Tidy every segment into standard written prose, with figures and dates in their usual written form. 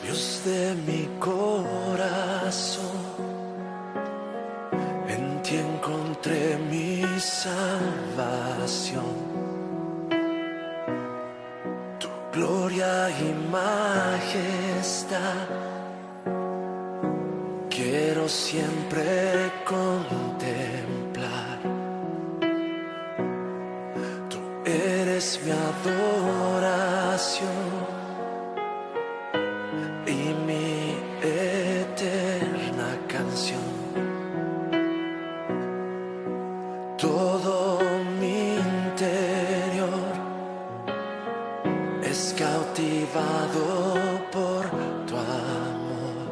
Dios de mi corazón, en ti encontré mi salvación. Tu gloria y majestad quiero siempre contemplar. Tú eres mi adoración y mi eterna canción. Todo mi interior es cautivado por tu amor.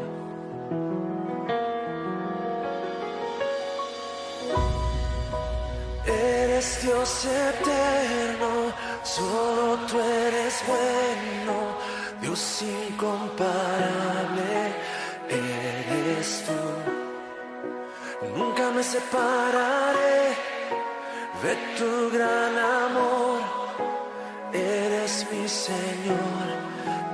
Eres Dios eterno, solo tú eres bueno, Dios incomparable eres tú. Nunca me separaré de tu gran amor. Eres mi Señor,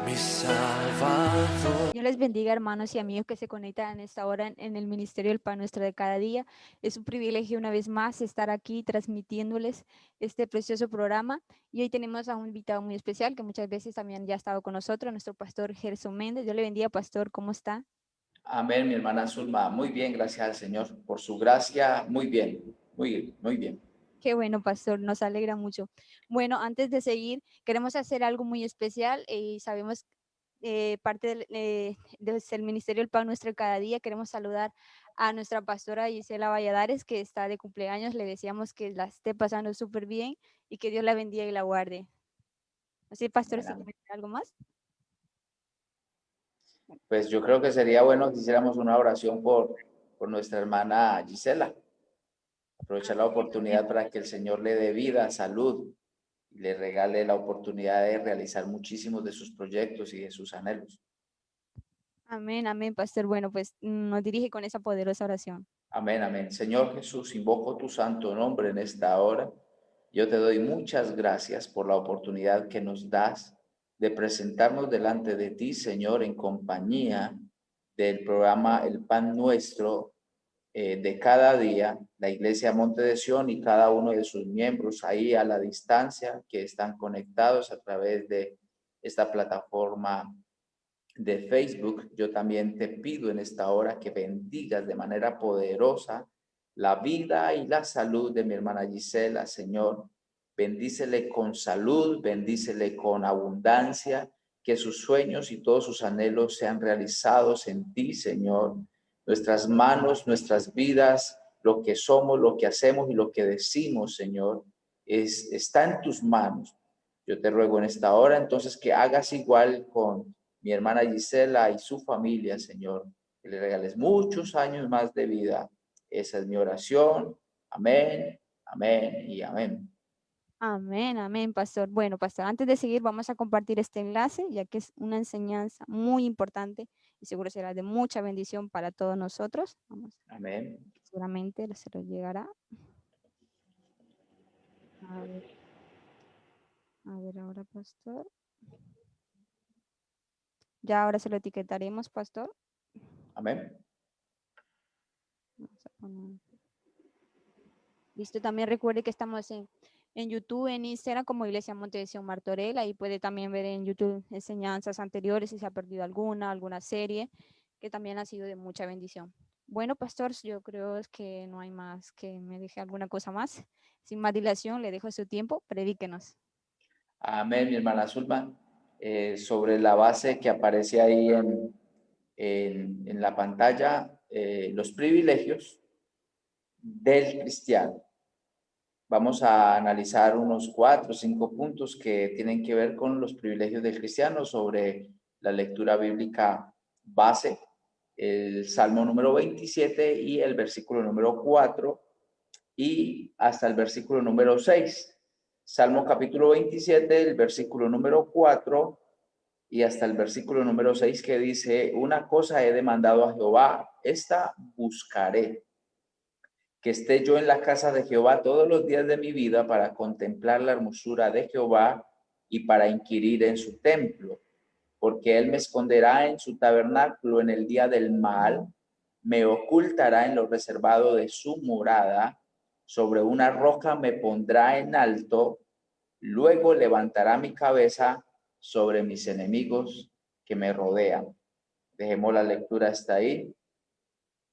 mi Salvador. Dios les bendiga, hermanos y amigos que se conectan en esta hora en el Ministerio del Pan Nuestro de cada día. Es un privilegio una vez más estar aquí transmitiéndoles este precioso programa. Y hoy tenemos a un invitado muy especial que muchas veces también ya ha estado con nosotros, nuestro pastor Gerson Méndez. Dios le bendiga, pastor, ¿cómo está? Amén, mi hermana Zulma. Muy bien, gracias al Señor por su gracia. Muy bien, muy bien. Qué bueno, pastor, nos alegra mucho. Bueno, antes de seguir, queremos hacer algo muy especial y sabemos parte del Ministerio del Pan Nuestro de cada día. Queremos saludar a nuestra pastora Gisela Valladares, que está de cumpleaños. Le deseamos que la esté pasando súper bien y que Dios la bendiga y la guarde. Así, pastor, si quiere decir algo más. Pues yo creo que sería bueno que hiciéramos una oración por nuestra hermana Gisela. Aprovechar la oportunidad para que el Señor le dé vida, salud y le regale la oportunidad de realizar muchísimos de sus proyectos y de sus anhelos. Amén, amén, pastor. Bueno, pues nos dirige con esa poderosa oración. Amén, amén. Señor Jesús, invoco tu santo nombre en esta hora. Yo te doy muchas gracias por la oportunidad que nos das de presentarnos delante de ti, Señor, en compañía del programa El Pan Nuestro de cada día, la Iglesia Monte de Sion y cada uno de sus miembros ahí a la distancia que están conectados a través de esta plataforma de Facebook. Yo también te pido en esta hora que bendigas de manera poderosa la vida y la salud de mi hermana Gisela, Señor. Bendícele con salud, bendícele con abundancia, que sus sueños y todos sus anhelos sean realizados en ti, Señor. Nuestras manos, nuestras vidas, lo que somos, lo que hacemos y lo que decimos, Señor, está en tus manos. Yo te ruego en esta hora entonces que hagas igual con mi hermana Gisela y su familia, Señor, que le regales muchos años más de vida. Esa es mi oración. Amén, amén y amén. Amén, amén, pastor. Bueno, pastor, antes de seguir, vamos a compartir este enlace, ya que es una enseñanza muy importante y seguro será de mucha bendición para todos nosotros. Vamos, Amén. seguramente se lo llegará. A ver ahora, pastor. Ya ahora se lo etiquetaremos, pastor. Amén. Vamos a poner. Listo, también recuerde que estamos en YouTube, en Instagram como Iglesia Monte de Sion Martorell. Ahí puede también ver en YouTube enseñanzas anteriores si se ha perdido alguna serie que también ha sido de mucha bendición. Bueno, pastor, yo creo que no hay más que me deje alguna cosa más. Sin más dilación, le dejo su tiempo, predíquenos. Amén, mi hermana Zulma. Sobre la base que aparece ahí en la pantalla, los privilegios del cristiano. Vamos a analizar unos 4 o 5 puntos que tienen que ver con los privilegios del cristiano sobre la lectura bíblica base, el Salmo número 27 y el versículo número 4 y hasta el versículo número 6. Salmo capítulo 27, el versículo número 4 y hasta el versículo número 6 que dice, una cosa he demandado a Jehová, esta buscaré, que esté yo en la casa de Jehová todos los días de mi vida para contemplar la hermosura de Jehová y para inquirir en su templo. porque él me esconderá en su tabernáculo en el día del mal, me ocultará en lo reservado de su morada, sobre una roca me pondrá en alto, luego levantará mi cabeza sobre mis enemigos que me rodean. Dejemos la lectura hasta ahí.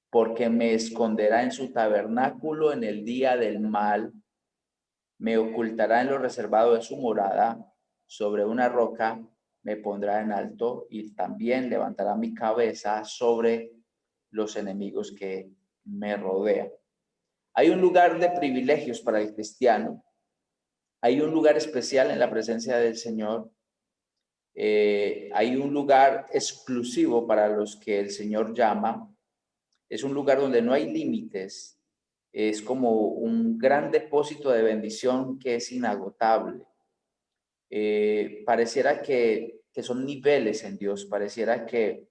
Porque me esconderá en su tabernáculo en el día del mal, me ocultará en lo reservado de su morada, sobre una roca me pondrá en alto y también levantará mi cabeza sobre los enemigos que me rodean. Hay un lugar de privilegios para el cristiano, hay un lugar especial en la presencia del Señor, hay un lugar exclusivo para los que el Señor llama. Es un lugar donde no hay límites, es como un gran depósito de bendición que es inagotable. Pareciera que son niveles en Dios, pareciera que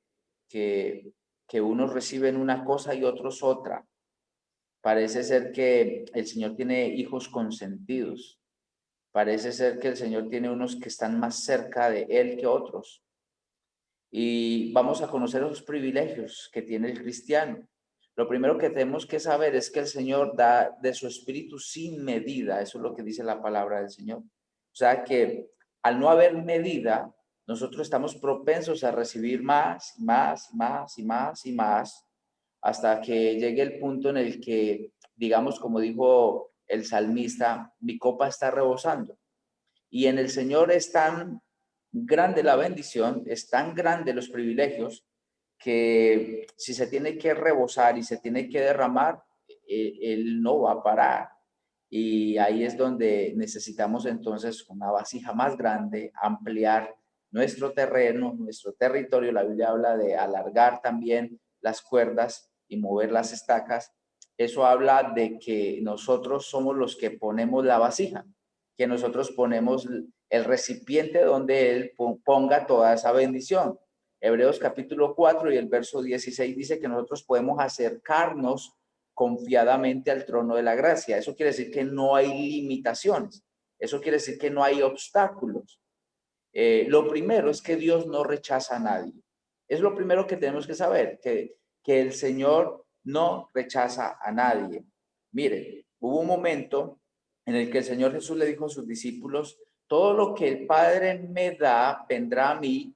unos reciben una cosa y otros otra. Parece ser que el Señor tiene hijos consentidos. Parece ser que el Señor tiene unos que están más cerca de Él que otros. Y vamos a conocer los privilegios que tiene el cristiano. Lo primero que tenemos que saber es que el Señor da de su espíritu sin medida. Eso es lo que dice la palabra del Señor. O sea que al no haber medida, nosotros estamos propensos a recibir más, más, más y más y más, hasta que llegue el punto en el que, digamos, como dijo el salmista, mi copa está rebosando. Y en el Señor es tan grande la bendición, es tan grande los privilegios, que si se tiene que rebosar y se tiene que derramar, Él no va a parar. Y ahí es donde necesitamos entonces una vasija más grande, ampliar nuestro terreno, nuestro territorio. La Biblia habla de alargar también las cuerdas y mover las estacas. Eso habla de que nosotros somos los que ponemos la vasija, que nosotros ponemos el recipiente donde Él ponga toda esa bendición. Hebreos capítulo 4 y el verso 16 dice que nosotros podemos acercarnos confiadamente al trono de la gracia. Eso quiere decir que no hay limitaciones. Eso quiere decir que no hay obstáculos. Lo primero es que Dios no rechaza a nadie. Es lo primero que tenemos que saber, que el Señor no rechaza a nadie. Mire, hubo un momento en el que el Señor Jesús le dijo a sus discípulos, todo lo que el Padre me da vendrá a mí,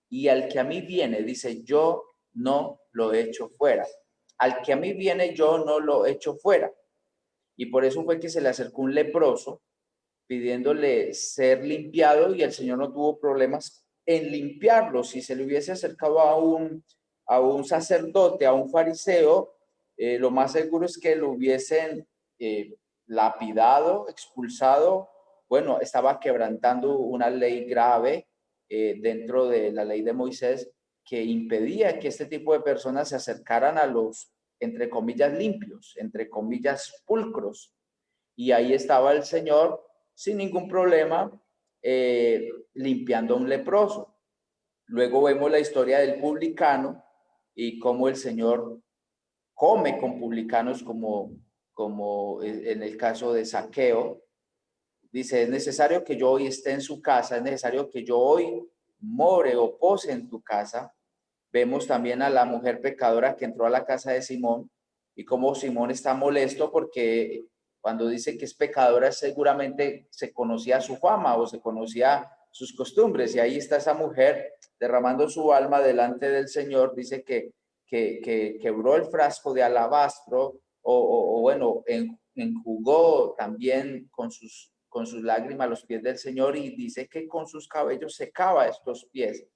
y al que a mí viene, dice, yo no lo echo fuera. Al que a mí viene, yo no lo echo fuera. Y por eso fue que se le acercó un leproso pidiéndole ser limpiado, y el Señor no tuvo problemas en limpiarlo. Si se le hubiese acercado a un sacerdote, a un fariseo, lo más seguro es que lo hubiesen lapidado, expulsado. Bueno, estaba quebrantando una ley grave dentro de la ley de Moisés, que impedía que este tipo de personas se acercaran a los, entre comillas, limpios, entre comillas, pulcros. Y ahí estaba el Señor sin ningún problema limpiando a un leproso. Luego vemos la historia del publicano y cómo el Señor come con publicanos, como en el caso de Zaqueo. Dice, es necesario que yo hoy esté en su casa, es necesario que yo hoy more o pose en tu casa. Vemos también a la mujer pecadora que entró a la casa de Simón y cómo Simón está molesto porque cuando dice que es pecadora seguramente se conocía su fama o se conocía sus costumbres, y ahí está esa mujer derramando su alma delante del Señor. Dice que quebró el frasco de alabastro o bueno, enjugó también con sus lágrimas los pies del Señor, y dice que con sus cabellos secaba estos pies.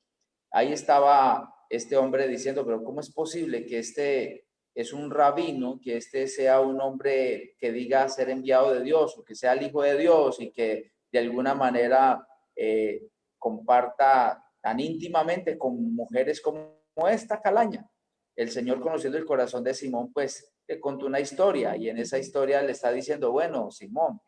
Ahí estaba este hombre diciendo, pero ¿cómo es posible que este es un rabino, que este sea un hombre que diga ser enviado de Dios, o que sea el Hijo de Dios, y que de alguna manera comparta tan íntimamente con mujeres como esta calaña? El Señor, conociendo el corazón de Simón, pues le contó una historia, y en esa historia le está diciendo, bueno, Simón,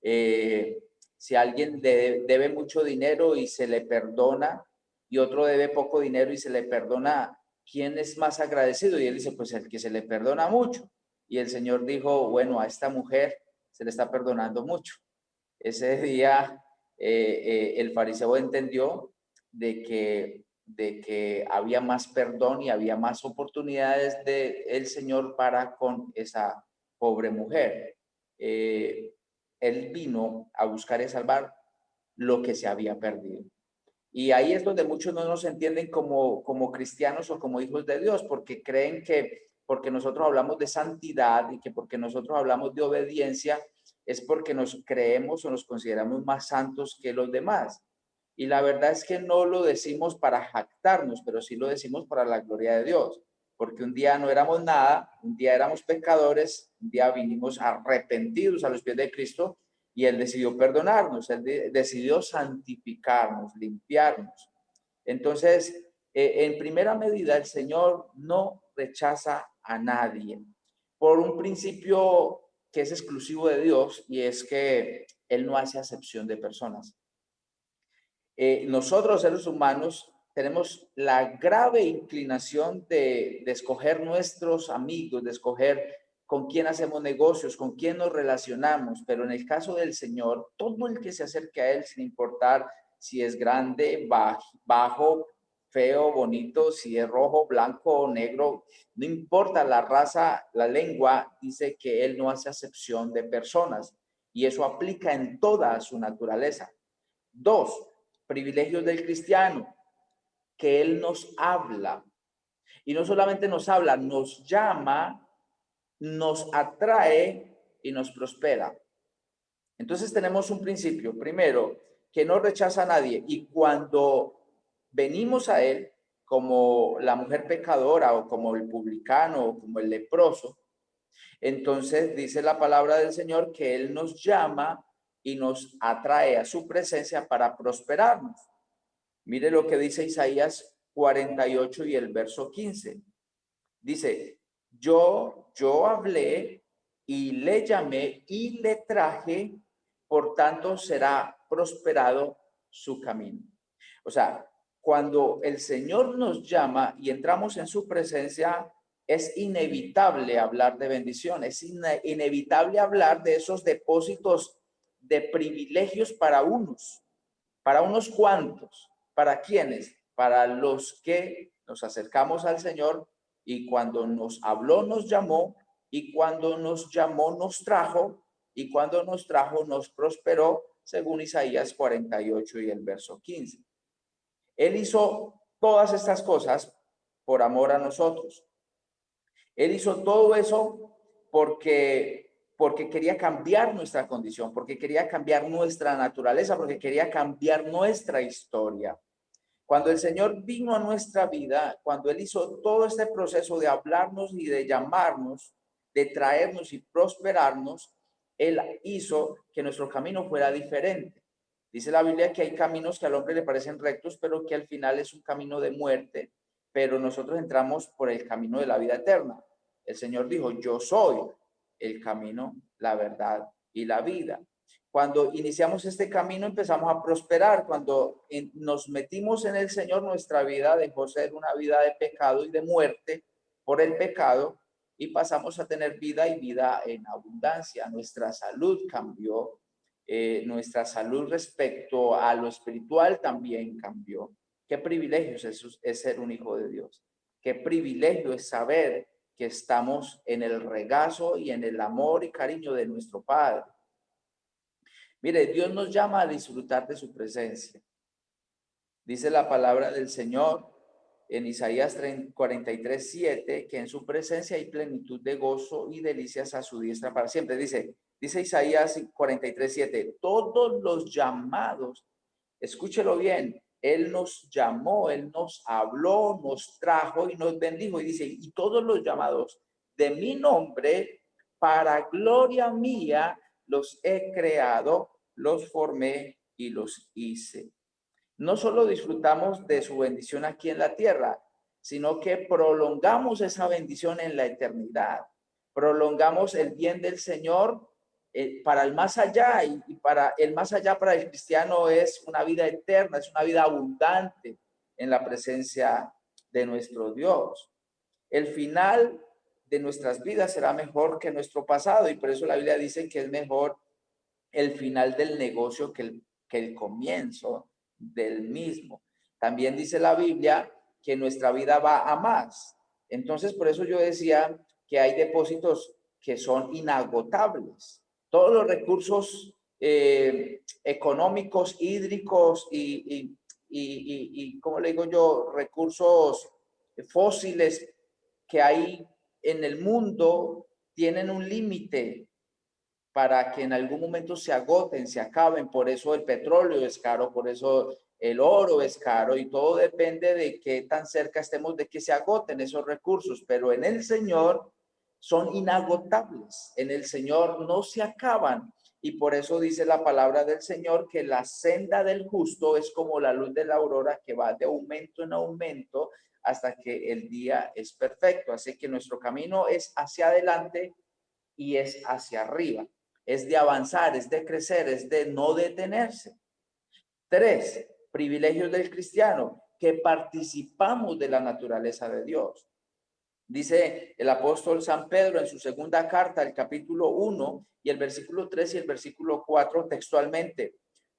si alguien debe mucho dinero y se le perdona, y otro debe poco dinero y se le perdona, ¿quién es más agradecido? Y él dice, pues el que se le perdona mucho. Y el Señor dijo, bueno, a esta mujer se le está perdonando mucho. Ese día el fariseo entendió de que había más perdón y había más oportunidades del Señor para con esa pobre mujer. Él vino a buscar y salvar lo que se había perdido. Y ahí es donde muchos no nos entienden como cristianos o como hijos de Dios, porque creen que porque nosotros hablamos de santidad y que porque nosotros hablamos de obediencia, es porque nos creemos o nos consideramos más santos que los demás. Y la verdad es que no lo decimos para jactarnos, pero sí lo decimos para la gloria de Dios. Porque un día no éramos nada, un día éramos pecadores, un día vinimos arrepentidos a los pies de Cristo y Él decidió perdonarnos, Él decidió santificarnos, limpiarnos. Entonces, en primera medida, el Señor no rechaza a nadie por un principio que es exclusivo de Dios, y es que Él no hace acepción de personas. Nosotros, seres humanos, tenemos la grave inclinación de escoger nuestros amigos, de escoger con quién hacemos negocios, con quién nos relacionamos, pero en el caso del Señor, todo el que se acerque a Él, sin importar si es grande, bajo, feo, bonito, si es rojo, blanco o negro, no importa la raza, la lengua, dice que Él no hace acepción de personas, y eso aplica en toda su naturaleza. Dos, privilegios del cristiano, que Él nos habla. Y no solamente nos habla, nos llama, nos atrae y nos prospera. Entonces tenemos un principio, primero, que no rechaza a nadie. Y cuando venimos a Él, como la mujer pecadora o como el publicano o como el leproso, entonces dice la palabra del Señor que Él nos llama y nos atrae a su presencia para prosperarnos. Mire lo que dice Isaías 48 y el verso 15. Dice, yo hablé y le llamé y le traje, por tanto será prosperado su camino. O sea, cuando el Señor nos llama y entramos en su presencia, es inevitable hablar de bendición, es inevitable hablar de esos depósitos de privilegios para unos cuantos. ¿Para quiénes? Para los que nos acercamos al Señor y cuando nos habló nos llamó, y cuando nos llamó nos trajo, y cuando nos trajo nos prosperó, según Isaías 48 y el verso 15. Él hizo todas estas cosas por amor a nosotros. Él hizo todo eso porque quería cambiar nuestra condición, porque quería cambiar nuestra naturaleza, porque quería cambiar nuestra historia. Cuando el Señor vino a nuestra vida, cuando Él hizo todo este proceso de hablarnos y de llamarnos, de traernos y prosperarnos, Él hizo que nuestro camino fuera diferente. Dice la Biblia que hay caminos que al hombre le parecen rectos, pero que al final es un camino de muerte, pero nosotros entramos por el camino de la vida eterna. El Señor dijo, yo soy el camino, la verdad y la vida. Cuando iniciamos este camino empezamos a prosperar. Cuando nos metimos en el Señor, nuestra vida dejó ser una vida de pecado y de muerte por el pecado y pasamos a tener vida y vida en abundancia. Nuestra salud cambió. Nuestra salud respecto a lo espiritual también cambió. Qué privilegio es ser un hijo de Dios. Qué privilegio es saber que estamos en el regazo y en el amor y cariño de nuestro Padre. Mire, Dios nos llama a disfrutar de su presencia. Dice la palabra del Señor en Isaías 43:7, que en su presencia hay plenitud de gozo y delicias a su diestra para siempre. Dice Isaías 43:7, todos los llamados, escúchelo bien, Él nos llamó, Él nos habló, nos trajo y nos bendijo. Y dice, y todos los llamados de mi nombre, para gloria mía, los he creado, los formé y los hice. No solo disfrutamos de su bendición aquí en la tierra, sino que prolongamos esa bendición en la eternidad. Prolongamos el bien del Señor para el más allá, y para el más allá para el cristiano es una vida eterna, es una vida abundante en la presencia de nuestro Dios. El final de nuestras vidas será mejor que nuestro pasado, y por eso la Biblia dice que es mejor el final del negocio que el comienzo del mismo. También dice la Biblia que nuestra vida va a más. Entonces, por eso yo decía que hay depósitos que son inagotables. Todos los recursos económicos, hídricos y, ¿cómo le digo yo? Recursos fósiles que hay en el mundo tienen un límite para que en algún momento se agoten, se acaben. Por eso el petróleo es caro, por eso el oro es caro, y todo depende de qué tan cerca estemos de que se agoten esos recursos. Pero en el Señor son inagotables, en el Señor no se acaban. Y por eso dice la palabra del Señor que la senda del justo es como la luz de la aurora, que va de aumento en aumento hasta que el día es perfecto. Así que nuestro camino es hacia adelante y es hacia arriba. Es de avanzar, es de crecer, es de no detenerse. 3, privilegios del cristiano, que participamos de la naturaleza de Dios. Dice el apóstol San Pedro en su segunda carta, el capítulo 1 y el versículo 3 y el versículo 4 textualmente: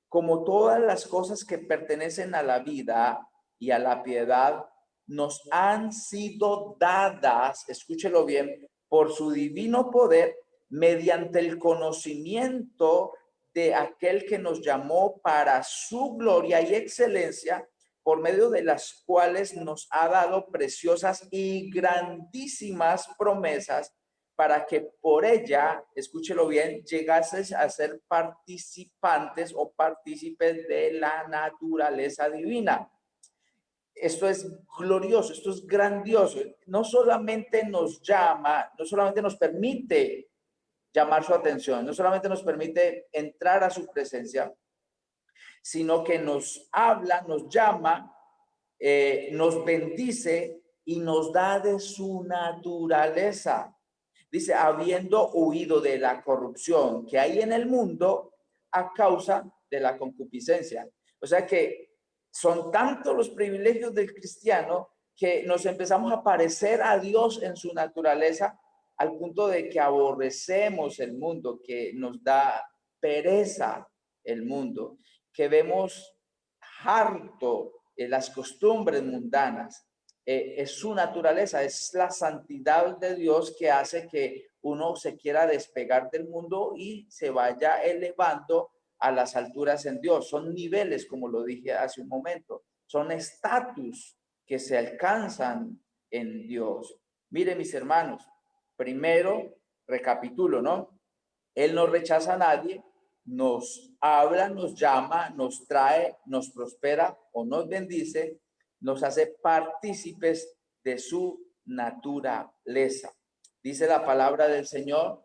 como todas las cosas que pertenecen a la vida y a la piedad nos han sido dadas, escúchelo bien, por su divino poder, mediante el conocimiento de aquel que nos llamó para su gloria y excelencia, por medio de las cuales nos ha dado preciosas y grandísimas promesas, para que por ella, escúchelo bien, llegases a ser participantes o partícipes de la naturaleza divina. Esto es glorioso, esto es grandioso. No solamente nos llama, no solamente nos permite llamar su atención, no solamente nos permite entrar a su presencia, sino que nos habla, nos llama, nos bendice y nos da de su naturaleza. Dice, habiendo huido de la corrupción que hay en el mundo a causa de la concupiscencia. O sea que son tantos los privilegios del cristiano que nos empezamos a parecer a Dios en su naturaleza, al punto de que aborrecemos el mundo, que nos da pereza el mundo, que vemos harto las costumbres mundanas. Es su naturaleza, es la santidad de Dios que hace que uno se quiera despegar del mundo y se vaya elevando a las alturas en Dios. Son niveles, como lo dije hace un momento, son estatus que se alcanzan en Dios. Mire, mis hermanos, primero recapitulo, ¿no? Él no rechaza a nadie, nos habla, nos llama, nos trae, nos prospera o nos bendice, nos hace partícipes de su naturaleza. Dice la palabra del Señor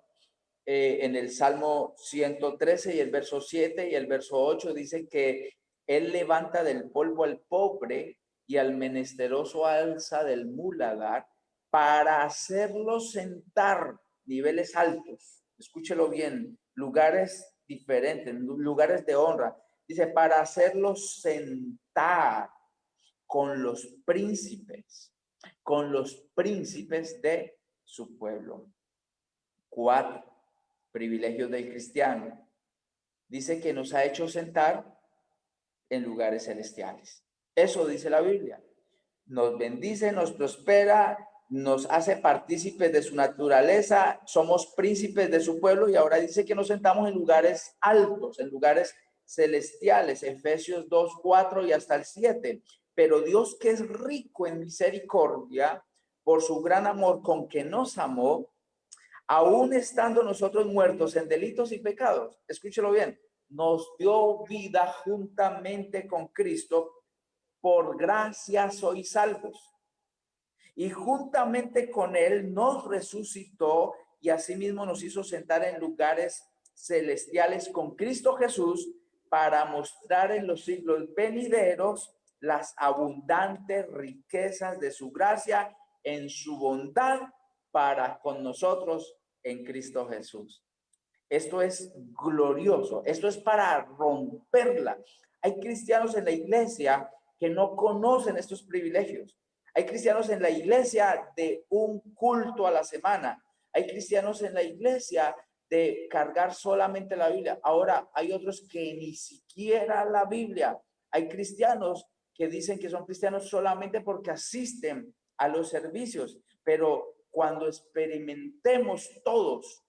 en el Salmo 113 y el verso 7 y el verso 8, dice que Él levanta del polvo al pobre y al menesteroso alza del muladar para hacerlo sentar niveles altos. Escúchelo bien, lugares diferentes, lugares de honra. Dice, para hacerlos sentar con los príncipes de su pueblo. 4, privilegios del cristiano. Dice que nos ha hecho sentar en lugares celestiales. Eso dice la Biblia. Nos bendice, nos prospera, nos hace partícipes de su naturaleza, somos príncipes de su pueblo, y ahora dice que nos sentamos en lugares altos, en lugares celestiales, Efesios 2, 4 y hasta el 7. Pero Dios, que es rico en misericordia, por su gran amor con que nos amó, aún estando nosotros muertos en delitos y pecados, escúchelo bien, nos dio vida juntamente con Cristo. Por gracia sois salvos. Y juntamente con Él nos resucitó y asimismo nos hizo sentar en lugares celestiales con Cristo Jesús, para mostrar en los siglos venideros las abundantes riquezas de su gracia en su bondad para con nosotros en Cristo Jesús. Esto es glorioso, esto es para romperla. Hay cristianos en la iglesia que no conocen estos privilegios. Hay cristianos en la iglesia de un culto a la semana. Hay cristianos en la iglesia de cargar solamente la Biblia. Ahora hay otros que ni siquiera la Biblia. Hay cristianos que dicen que son cristianos solamente porque asisten a los servicios, pero cuando experimentemos todos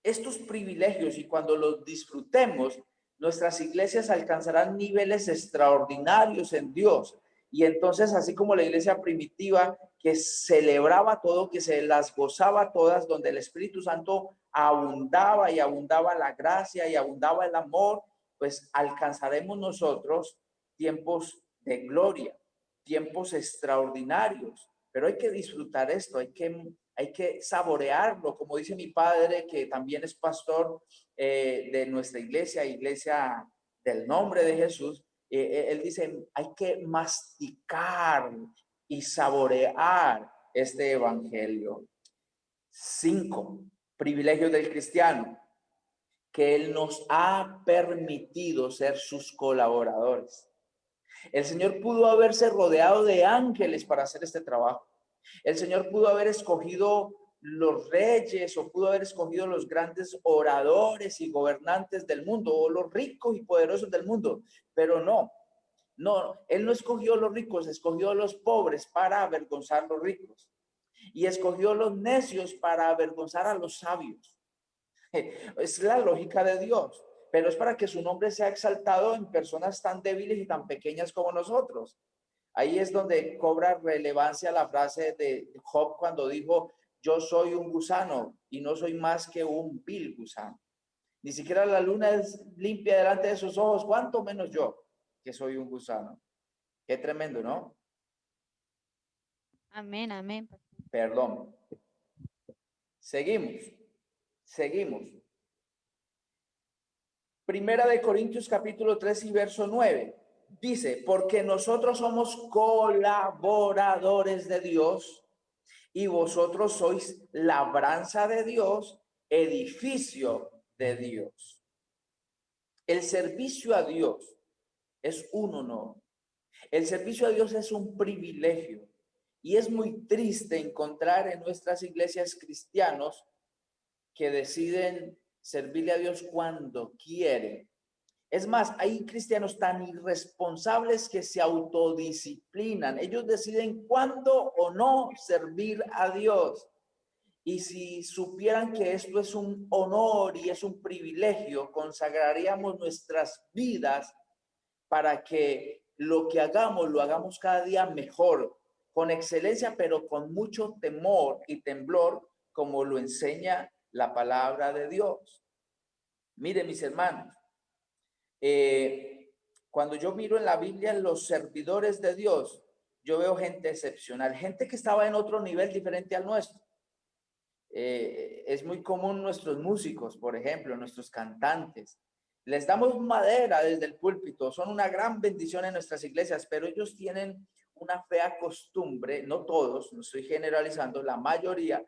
estos privilegios y cuando los disfrutemos, nuestras iglesias alcanzarán niveles extraordinarios en Dios. Y entonces, así como la iglesia primitiva que celebraba todo, que se las gozaba todas, donde el Espíritu Santo abundaba y abundaba la gracia y abundaba el amor, pues alcanzaremos nosotros tiempos de gloria, tiempos extraordinarios. Pero hay que disfrutar esto, hay que saborearlo, como dice mi padre, que también es pastor de nuestra iglesia del nombre de Jesús. Él dice, hay que masticar y saborear este evangelio. 5, privilegios del cristiano, que él nos ha permitido ser sus colaboradores. El Señor pudo haberse rodeado de ángeles para hacer este trabajo. El Señor pudo haber escogido los reyes o pudo haber escogido los grandes oradores y gobernantes del mundo o los ricos y poderosos del mundo, pero no, Él no escogió los ricos, escogió los pobres para avergonzar a los ricos y escogió los necios para avergonzar a los sabios. Es la lógica de Dios, pero es para que su nombre sea exaltado en personas tan débiles y tan pequeñas como nosotros. Ahí es donde cobra relevancia la frase de Job cuando dijo, yo soy un gusano y no soy más que un vil gusano. Ni siquiera la luna es limpia delante de sus ojos, cuánto menos yo, que soy un gusano. Qué tremendo, ¿no? Amén, amén. Perdón. Seguimos. Primera de Corintios capítulo 3 y verso 9. Dice, porque nosotros somos colaboradores de Dios y vosotros sois labranza de Dios, edificio de Dios. El servicio a Dios es un honor. El servicio a Dios es un privilegio. Y es muy triste encontrar en nuestras iglesias cristianos que deciden servirle a Dios cuando quieren. Es más, hay cristianos tan irresponsables que se autodisciplinan. Ellos deciden cuándo o no servir a Dios. Y si supieran que esto es un honor y es un privilegio, consagraríamos nuestras vidas para que lo que hagamos, lo hagamos cada día mejor, con excelencia, pero con mucho temor y temblor, como lo enseña la palabra de Dios. Miren, mis hermanos, cuando yo miro en la Biblia los servidores de Dios, yo veo gente excepcional, gente que estaba en otro nivel diferente al nuestro. Es muy común nuestros músicos, por ejemplo, nuestros cantantes. Les damos madera desde el púlpito, son una gran bendición en nuestras iglesias, pero ellos tienen una fea costumbre, no todos, no estoy generalizando, la mayoría,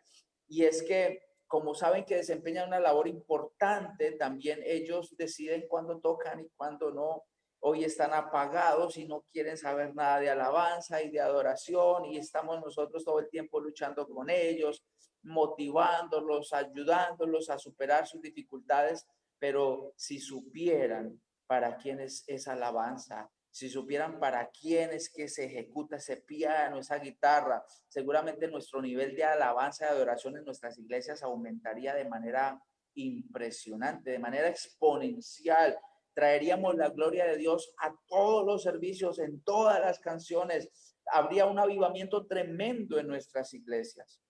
y es que como saben que desempeñan una labor importante, también ellos deciden cuándo tocan y cuándo no. Hoy están apagados y no quieren saber nada de alabanza y de adoración, y estamos nosotros todo el tiempo luchando con ellos, motivándolos, ayudándolos a superar sus dificultades, pero si supieran para quién es esa alabanza, si supieran para quién es que se ejecuta ese piano, esa guitarra, seguramente nuestro nivel de alabanza y adoración en nuestras iglesias aumentaría de manera impresionante, de manera exponencial. Traeríamos la gloria de Dios a todos los servicios, en todas las canciones. Habría un avivamiento tremendo en nuestras iglesias.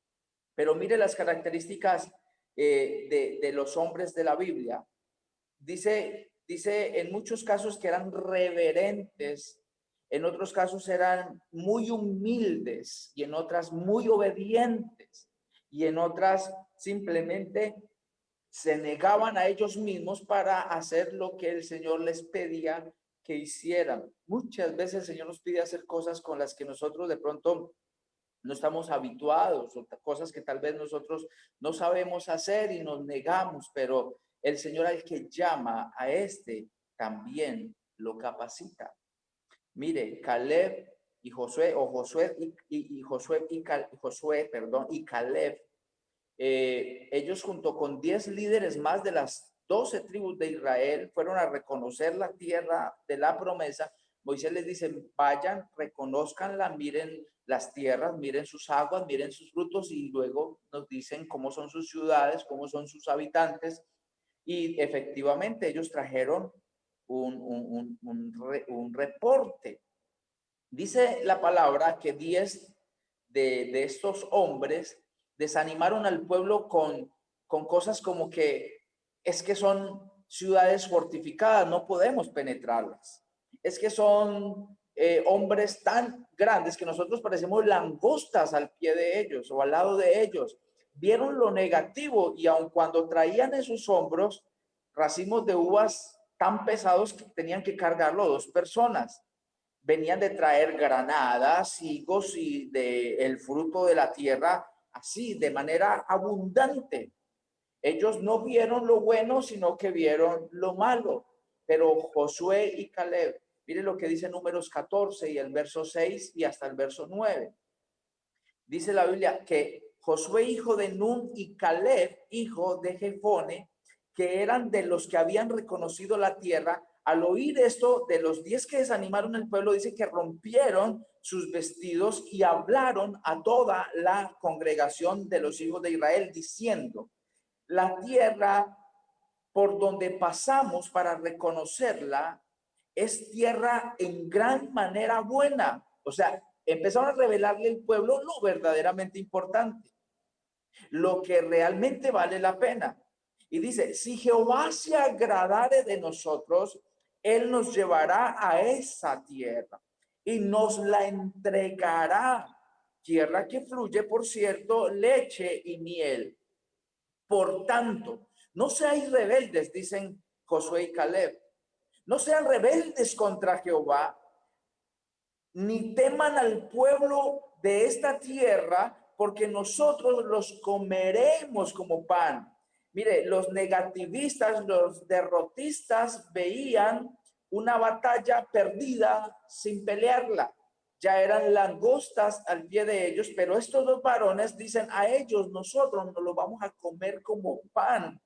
Pero mire las características de los hombres de la Biblia. Dice en muchos casos que eran reverentes, en otros casos eran muy humildes y en otras muy obedientes y en otras simplemente se negaban a ellos mismos para hacer lo que el Señor les pedía que hicieran. Muchas veces el Señor nos pide hacer cosas con las que nosotros de pronto no estamos habituados, o cosas que tal vez nosotros no sabemos hacer y nos negamos, pero el Señor al que llama a este también lo capacita. Mire, Caleb y Josué, o Josué y Caleb, ellos junto con 10 líderes más de las 12 tribus de Israel fueron a reconocer la tierra de la promesa Moisés les dice, vayan, reconózcanla, miren las tierras, miren sus aguas, miren sus frutos y luego nos dicen cómo son sus ciudades, cómo son sus habitantes. Y efectivamente ellos trajeron un reporte. Dice la palabra que 10 de estos hombres desanimaron al pueblo con cosas como que es que son ciudades fortificadas, no podemos penetrarlas. Es que son hombres tan grandes que nosotros parecemos langostas al pie de ellos o al lado de ellos. Vieron lo negativo y aun cuando traían en sus hombros racimos de uvas tan pesados que tenían que cargarlo 2 personas. Venían de traer granadas, higos y el fruto de la tierra así, de manera abundante. Ellos no vieron lo bueno, sino que vieron lo malo. Pero Josué y Caleb, mire lo que dice Números 14 y el verso 6 y hasta el verso 9. Dice la Biblia que Josué, hijo de Nun, y Caleb, hijo de Jefone, que eran de los que habían reconocido la tierra, al oír esto, de los 10 que desanimaron el pueblo, dice que rompieron sus vestidos y hablaron a toda la congregación de los hijos de Israel, diciendo, la tierra por donde pasamos para reconocerla es tierra en gran manera buena. O sea, empezaron a revelarle al pueblo lo verdaderamente importante, lo que realmente vale la pena. Y dice, si Jehová se agradare de nosotros, él nos llevará a esa tierra y nos la entregará, tierra que fluye, por cierto, leche y miel. Por tanto, no seáis rebeldes, dicen Josué y Caleb. No sean rebeldes contra Jehová, ni teman al pueblo de esta tierra, porque nosotros los comeremos como pan. Mire, los negativistas, los derrotistas veían una batalla perdida sin pelearla. Ya eran langostas al pie de ellos, pero estos 2 varones dicen a ellos, nosotros nos lo vamos a comer como pan.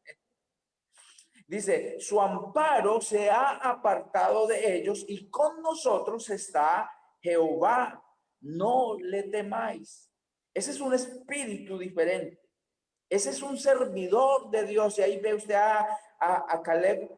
Dice, su amparo se ha apartado de ellos y con nosotros está Jehová, no le temáis. Ese es un espíritu diferente. Ese es un servidor de Dios. Y ahí ve usted a Caleb,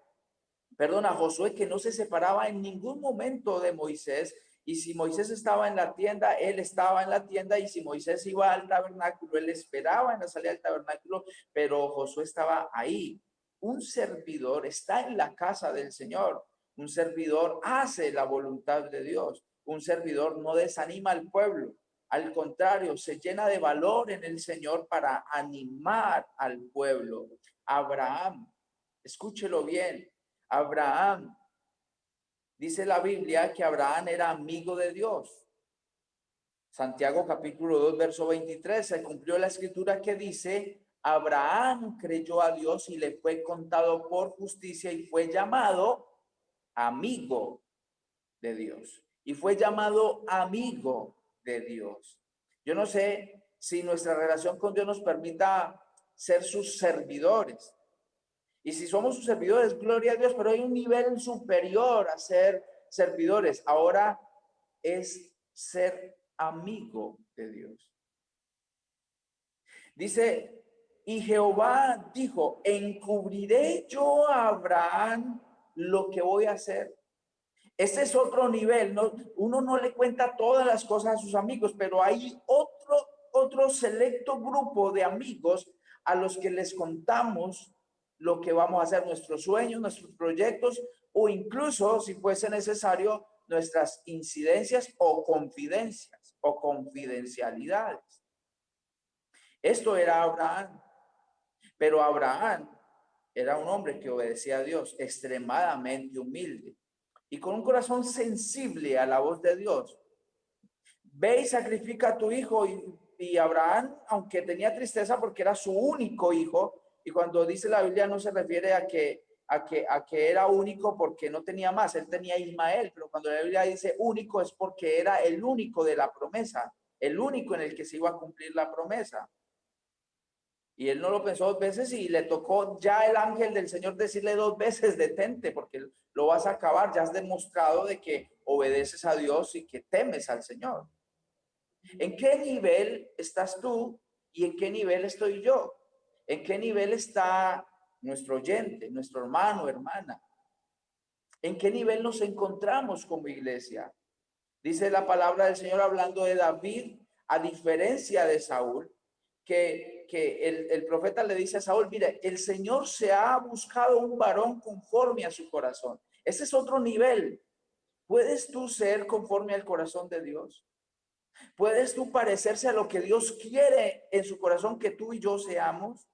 perdón, a Josué, que no se separaba en ningún momento de Moisés. Y si Moisés estaba en la tienda, él estaba en la tienda. Y si Moisés iba al tabernáculo, él esperaba en la salida del tabernáculo, pero Josué estaba ahí. Un servidor está en la casa del Señor. Un servidor hace la voluntad de Dios. Un servidor no desanima al pueblo. Al contrario, se llena de valor en el Señor para animar al pueblo. Abraham, escúchelo bien. Abraham, dice la Biblia que Abraham era amigo de Dios. Santiago capítulo 2, verso 23, se cumplió la escritura que dice, Abraham creyó a Dios y le fue contado por justicia y fue llamado amigo de Dios. Y fue llamado amigo de Dios. Yo no sé si nuestra relación con Dios nos permita ser sus servidores. Y si somos sus servidores, gloria a Dios, pero hay un nivel superior a ser servidores. Ahora es ser amigo de Dios. Dice, y Jehová dijo, encubriré yo a Abraham lo que voy a hacer. Ese es otro nivel, ¿no? Uno no le cuenta todas las cosas a sus amigos, pero hay otro selecto grupo de amigos a los que les contamos lo que vamos a hacer, nuestros sueños, nuestros proyectos, o incluso, si fuese necesario, nuestras incidencias o confidencias o confidencialidades. Esto era Abraham, pero Abraham era un hombre que obedecía a Dios, extremadamente humilde y con un corazón sensible a la voz de Dios. Ve y sacrifica a tu hijo. Y Abraham, aunque tenía tristeza porque era su único hijo, y cuando dice la Biblia no se refiere a que era único porque no tenía más, él tenía Ismael, pero cuando la Biblia dice único es porque era el único de la promesa, el único en el que se iba a cumplir la promesa. Y él no lo pensó 2 veces y le tocó ya el ángel del Señor decirle 2 veces, detente, porque lo vas a acabar, ya has demostrado de que obedeces a Dios y que temes al Señor. ¿En qué nivel estás tú y en qué nivel estoy yo? ¿En qué nivel está nuestro oyente, nuestro hermano, hermana? ¿En qué nivel nos encontramos como iglesia? Dice la palabra del Señor hablando de David, a diferencia de Saúl, que el profeta le dice a Saúl, mire, el Señor se ha buscado un varón conforme a su corazón. Ese es otro nivel. ¿Puedes tú ser conforme al corazón de Dios? ¿Puedes tú parecerse a lo que Dios quiere en su corazón que tú y yo seamos?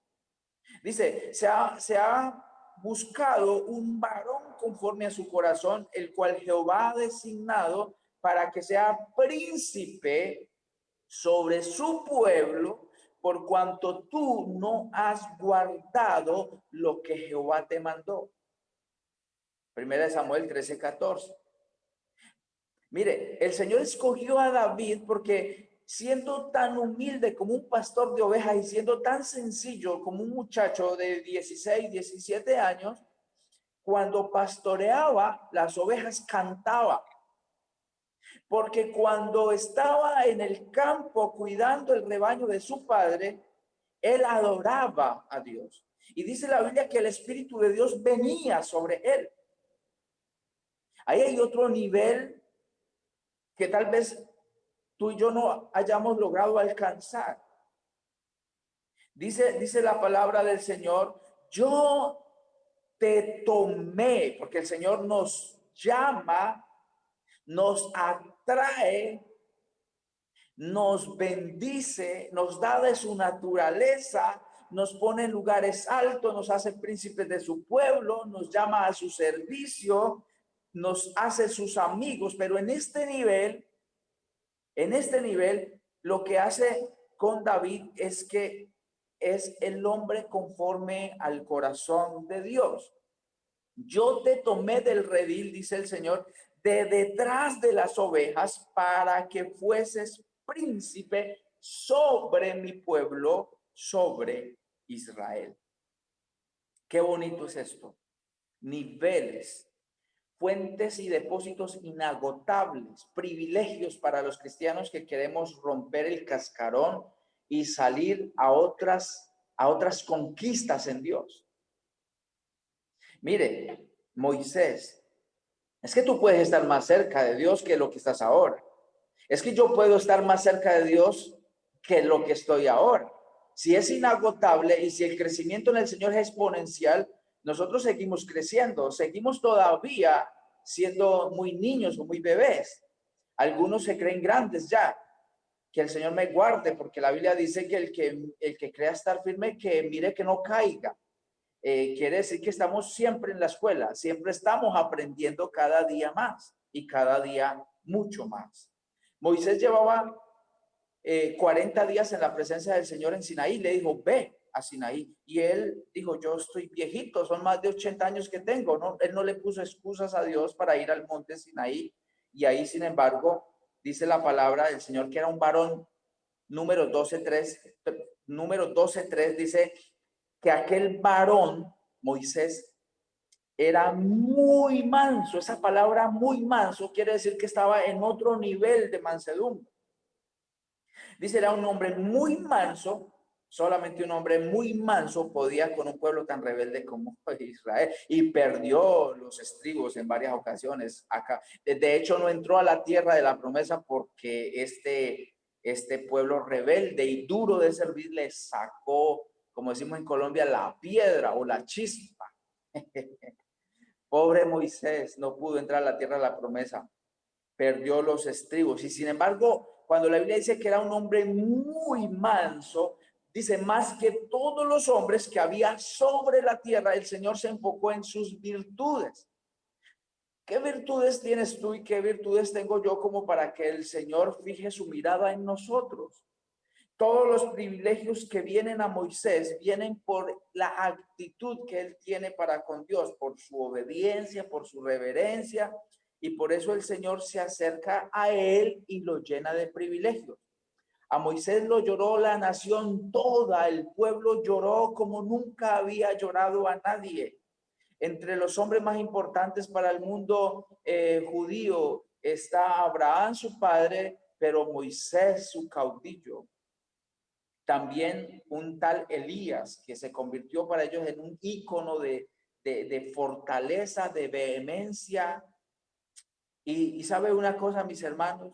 Dice, se ha buscado un varón conforme a su corazón, el cual Jehová ha designado para que sea príncipe sobre su pueblo, por cuanto tú no has guardado lo que Jehová te mandó. Primera de Samuel 13:14. Mire, el Señor escogió a David porque siendo tan humilde como un pastor de ovejas y siendo tan sencillo como un muchacho de 16, 17 años, cuando pastoreaba las ovejas cantaba. Porque cuando estaba en el campo cuidando el rebaño de su padre, él adoraba a Dios. Y dice la Biblia que el Espíritu de Dios venía sobre él. Ahí hay otro nivel que tal vez tú y yo no hayamos logrado alcanzar. Dice la palabra del Señor, yo te tomé, porque el Señor nos llama, nos atrae, nos bendice, nos da de su naturaleza, nos pone en lugares altos, nos hace príncipes de su pueblo, nos llama a su servicio, nos hace sus amigos, pero en este nivel, lo que hace con David es que es el hombre conforme al corazón de Dios. Yo te tomé del redil, dice el Señor, de detrás de las ovejas para que fueses príncipe sobre mi pueblo, sobre Israel. Qué bonito es esto. Niveles, fuentes y depósitos inagotables, privilegios para los cristianos que queremos romper el cascarón y salir a otras conquistas en Dios. Mire, Moisés, es que tú puedes estar más cerca de Dios que lo que estás ahora. Es que yo puedo estar más cerca de Dios que lo que estoy ahora. Si es inagotable y si el crecimiento en el Señor es exponencial, nosotros seguimos creciendo, seguimos todavía siendo muy niños o muy bebés. Algunos se creen grandes ya. Que el Señor me guarde, porque la Biblia dice que el que crea estar firme, que mire que no caiga. Quiere decir que estamos siempre en la escuela, siempre estamos aprendiendo cada día más y cada día mucho más. Moisés llevaba 40 días en la presencia del Señor en Sinaí, le dijo, ve a Sinaí. Y él dijo, yo estoy viejito, son más de 80 años que tengo, ¿no? Él no le puso excusas a Dios para ir al monte Sinaí. Y ahí, sin embargo, dice la palabra del Señor que era un varón, número 12:3 dice que aquel varón, Moisés, era muy manso. Esa palabra muy manso quiere decir que estaba en otro nivel de mansedumbre. Dice, era un hombre muy manso. Solamente un hombre muy manso podía con un pueblo tan rebelde como Israel, y perdió los estribos en varias ocasiones. Acá, de hecho, no entró a la tierra de la promesa porque este pueblo rebelde y duro de servir le sacó, como decimos en Colombia, la piedra o la chispa. Pobre Moisés, no pudo entrar a la tierra de la promesa, perdió los estribos. Y sin embargo, cuando la Biblia dice que era un hombre muy manso, dice, más que todos los hombres que había sobre la tierra, el Señor se enfocó en sus virtudes. ¿Qué virtudes tienes tú y qué virtudes tengo yo como para que el Señor fije su mirada en nosotros? Todos los privilegios que vienen a Moisés vienen por la actitud que él tiene para con Dios, por su obediencia, por su reverencia, y por eso el Señor se acerca a él y lo llena de privilegios. A Moisés lo lloró la nación toda, el pueblo lloró como nunca había llorado a nadie. Entre los hombres más importantes para el mundo judío está Abraham su padre, pero Moisés su caudillo. También un tal Elías, que se convirtió para ellos en un ícono de fortaleza, de vehemencia. Y sabe una cosa, mis hermanos,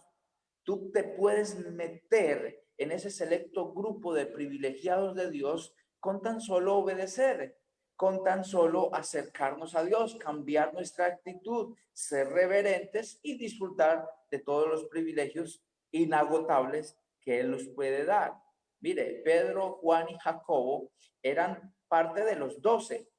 tú te puedes meter en ese selecto grupo de privilegiados de Dios con tan solo obedecer, con tan solo acercarnos a Dios, cambiar nuestra actitud, ser reverentes y disfrutar de todos los privilegios inagotables que Él nos puede dar. Mire, Pedro, Juan y Jacobo eran parte de los 12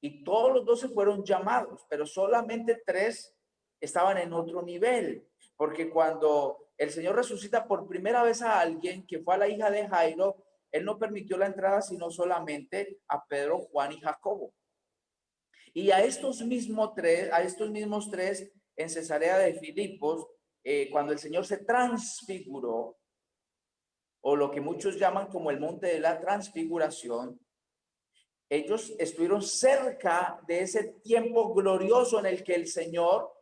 y todos los 12 fueron llamados, pero solamente 3 estaban en otro nivel, porque cuando el Señor resucita por primera vez a alguien que fue a la hija de Jairo, Él no permitió la entrada sino solamente a Pedro, Juan y Jacobo. Y a estos mismos tres en Cesarea de Filipos, cuando el Señor se transfiguró, o lo que muchos llaman como el monte de la transfiguración, ellos estuvieron cerca de ese tiempo glorioso en el que el Señor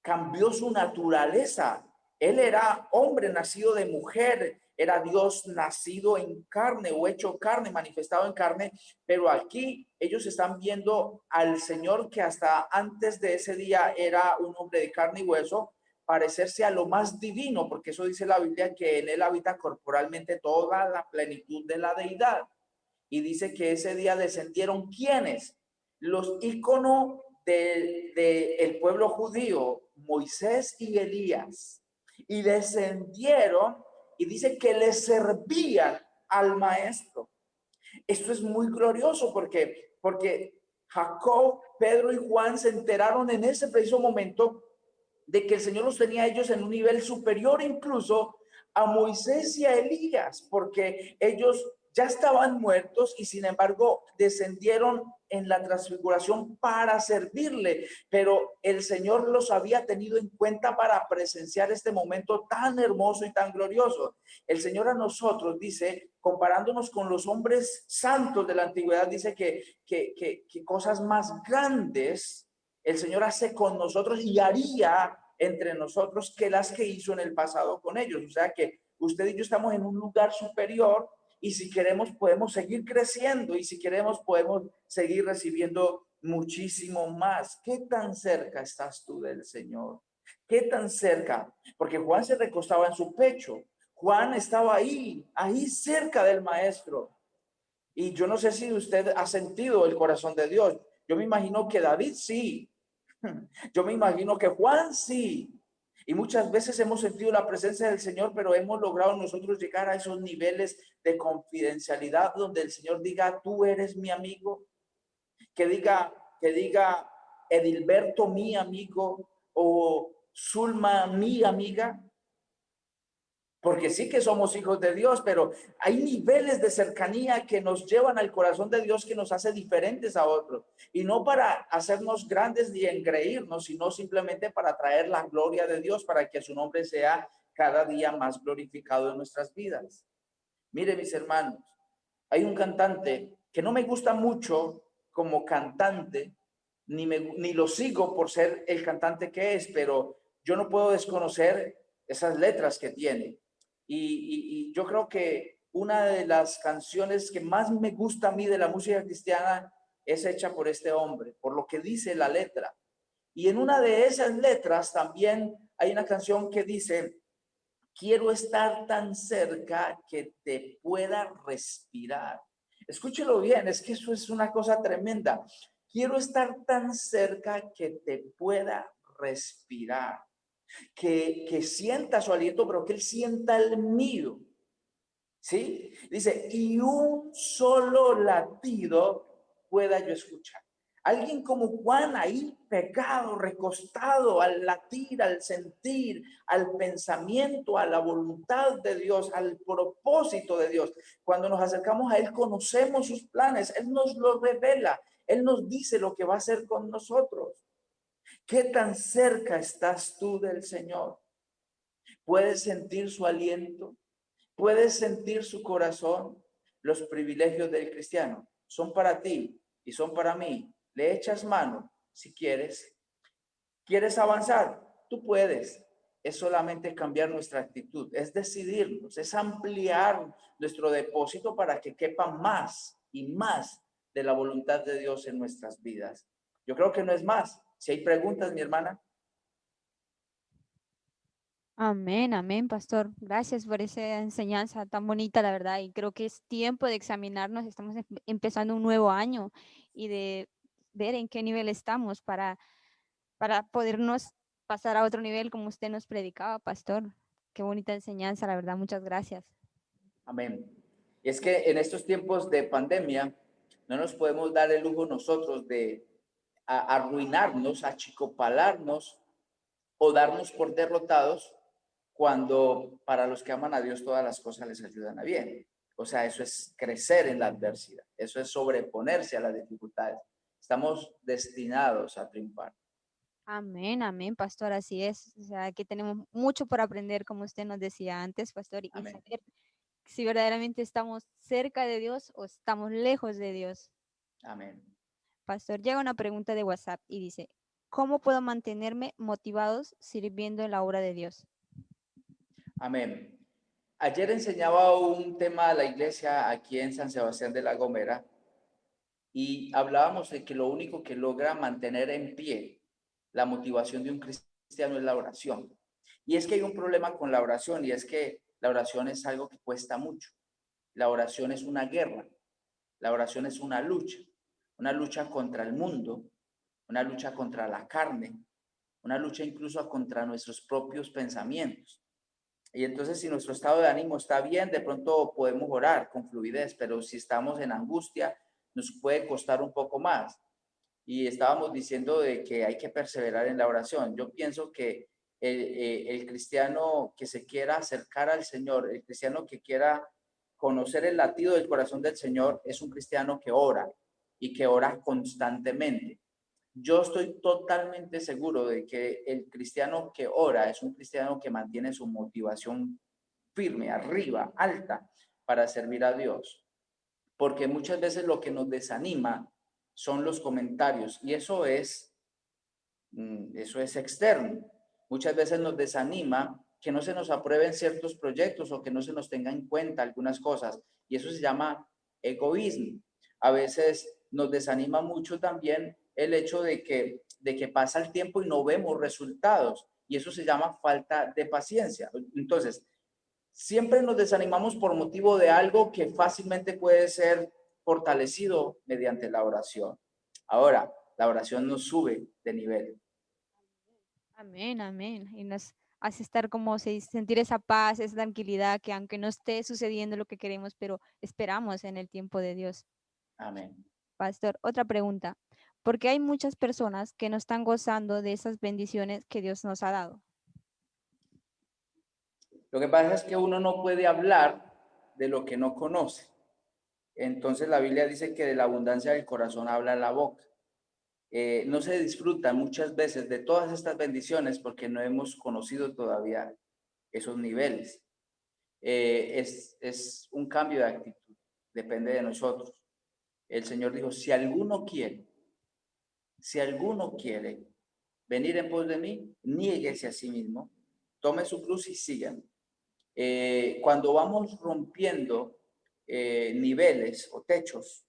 cambió su naturaleza. Él era hombre nacido de mujer, era Dios nacido en carne o hecho carne, manifestado en carne, pero aquí ellos están viendo al Señor que hasta antes de ese día era un hombre de carne y hueso, parecerse a lo más divino, porque eso dice la Biblia, que en él habita corporalmente toda la plenitud de la deidad. Y dice que ese día descendieron ¿quiénes? Los íconos del pueblo judío, Moisés y Elías, y descendieron y dice que le servían al maestro. Esto es muy glorioso porque Jacob, Pedro y Juan se enteraron en ese preciso momento de que el Señor los tenía a ellos en un nivel superior incluso a Moisés y a Elías, porque ellos ya estaban muertos y sin embargo descendieron en la transfiguración para servirle, pero el Señor los había tenido en cuenta para presenciar este momento tan hermoso y tan glorioso. El Señor a nosotros dice, comparándonos con los hombres santos de la antigüedad, dice que cosas más grandes el Señor hace con nosotros y haría entre nosotros que las que hizo en el pasado con ellos. O sea que usted y yo estamos en un lugar superior y si queremos podemos seguir creciendo y si queremos podemos seguir recibiendo muchísimo más. ¿Qué tan cerca estás tú del Señor? ¿Qué tan cerca? Porque Juan se recostaba en su pecho. Juan estaba ahí cerca del maestro. Y yo no sé si usted ha sentido el corazón de Dios. Yo me imagino que David sí. Yo me imagino que Juan sí. Y muchas veces hemos sentido la presencia del Señor, pero hemos logrado nosotros llegar a esos niveles de confidencialidad donde el Señor diga, tú eres mi amigo, que diga Edilberto mi amigo o Zulma mi amiga. Porque sí que somos hijos de Dios, pero hay niveles de cercanía que nos llevan al corazón de Dios que nos hace diferentes a otros. Y no para hacernos grandes ni engreírnos, sino simplemente para traer la gloria de Dios, para que su nombre sea cada día más glorificado en nuestras vidas. Mire, mis hermanos, hay un cantante que no me gusta mucho como cantante, ni lo sigo por ser el cantante que es, pero yo no puedo desconocer esas letras que tiene. Y yo creo que una de las canciones que más me gusta a mí de la música cristiana es hecha por este hombre, por lo que dice la letra. Y en una de esas letras también hay una canción que dice, quiero estar tan cerca que te pueda respirar. Escúchelo bien, es que eso es una cosa tremenda. Quiero estar tan cerca que te pueda respirar. Que sienta su aliento, pero que él sienta el mío. ¿Sí? Dice, y un solo latido pueda yo escuchar. Alguien como Juan ahí pegado, recostado al latir, al sentir, al pensamiento, a la voluntad de Dios, al propósito de Dios. Cuando nos acercamos a Él, conocemos sus planes, Él nos lo revela, Él nos dice lo que va a hacer con nosotros. ¿Qué tan cerca estás tú del Señor? ¿Puedes sentir su aliento? ¿Puedes sentir su corazón? Los privilegios del cristiano son para ti y son para mí. Le echas mano si quieres. ¿Quieres avanzar? tú puedes. Es solamente cambiar nuestra actitud, es decidirnos, es ampliar nuestro depósito para que quepa más y más de la voluntad de Dios en nuestras vidas. Yo creo que no es más. Si hay preguntas, mi hermana. Amén, amén, pastor. Gracias por esa enseñanza tan bonita, la verdad. Y creo que es tiempo de examinarnos. Estamos empezando un nuevo año y de ver en qué nivel estamos para podernos pasar a otro nivel como usted nos predicaba, pastor. Qué bonita enseñanza, la verdad. Muchas gracias. Amén. Y es que en estos tiempos de pandemia no nos podemos dar el lujo nosotros de arruinarnos, achicopalarnos o darnos por derrotados cuando para los que aman a Dios todas las cosas les ayudan a bien. O sea, eso es crecer en la adversidad, eso es sobreponerse a las dificultades. Estamos destinados a triunfar. Amén, amén, pastor, así es. O sea, que tenemos mucho por aprender, como usted nos decía antes, pastor, y Amén. saber si verdaderamente estamos cerca de Dios o estamos lejos de Dios. Amén. Pastor, llega una pregunta de WhatsApp y dice, ¿cómo puedo mantenerme motivados sirviendo en la obra de Dios? Amén. Ayer enseñaba un tema a la iglesia aquí en San Sebastián de la Gomera y hablábamos de que lo único que logra mantener en pie la motivación de un cristiano es la oración. Y es que hay un problema con la oración y es que la oración es algo que cuesta mucho. La oración es una guerra, la oración es una lucha contra el mundo, una lucha contra la carne, una lucha incluso contra nuestros propios pensamientos. Y entonces si nuestro estado de ánimo está bien, de pronto podemos orar con fluidez, pero si estamos en angustia, nos puede costar un poco más. Y estábamos diciendo de que hay que perseverar en la oración. Yo pienso que el cristiano que se quiera acercar al Señor, el cristiano que quiera conocer el latido del corazón del Señor, es un cristiano que ora y que ora constantemente. Yo estoy totalmente seguro de que el cristiano que ora es un cristiano que mantiene su motivación firme, arriba, alta, para servir a Dios. Porque muchas veces lo que nos desanima son los comentarios y eso es externo. Muchas veces nos desanima que no se nos aprueben ciertos proyectos o que no se nos tenga en cuenta algunas cosas y eso se llama egoísmo. A veces nos desanima mucho también el hecho de que pasa el tiempo y no vemos resultados y eso se llama falta de paciencia. Entonces, siempre nos desanimamos por motivo de algo que fácilmente puede ser fortalecido mediante la oración. Ahora, la oración nos sube de nivel. Amén, amén. Y nos hace estar como sentir esa paz, esa tranquilidad, que aunque no esté sucediendo lo que queremos, pero esperamos en el tiempo de Dios. Amén. Pastor, otra pregunta. ¿Por qué hay muchas personas que no están gozando de esas bendiciones que Dios nos ha dado? Lo que pasa es que uno no puede hablar de lo que no conoce. Entonces la Biblia dice que de la abundancia del corazón habla la boca. No se disfruta muchas veces de todas estas bendiciones porque no hemos conocido todavía esos niveles. Es un cambio de actitud, depende de nosotros. El Señor dijo, si alguno quiere venir en pos de mí, niéguese a sí mismo, tome su cruz y síganme. Cuando vamos rompiendo niveles o techos,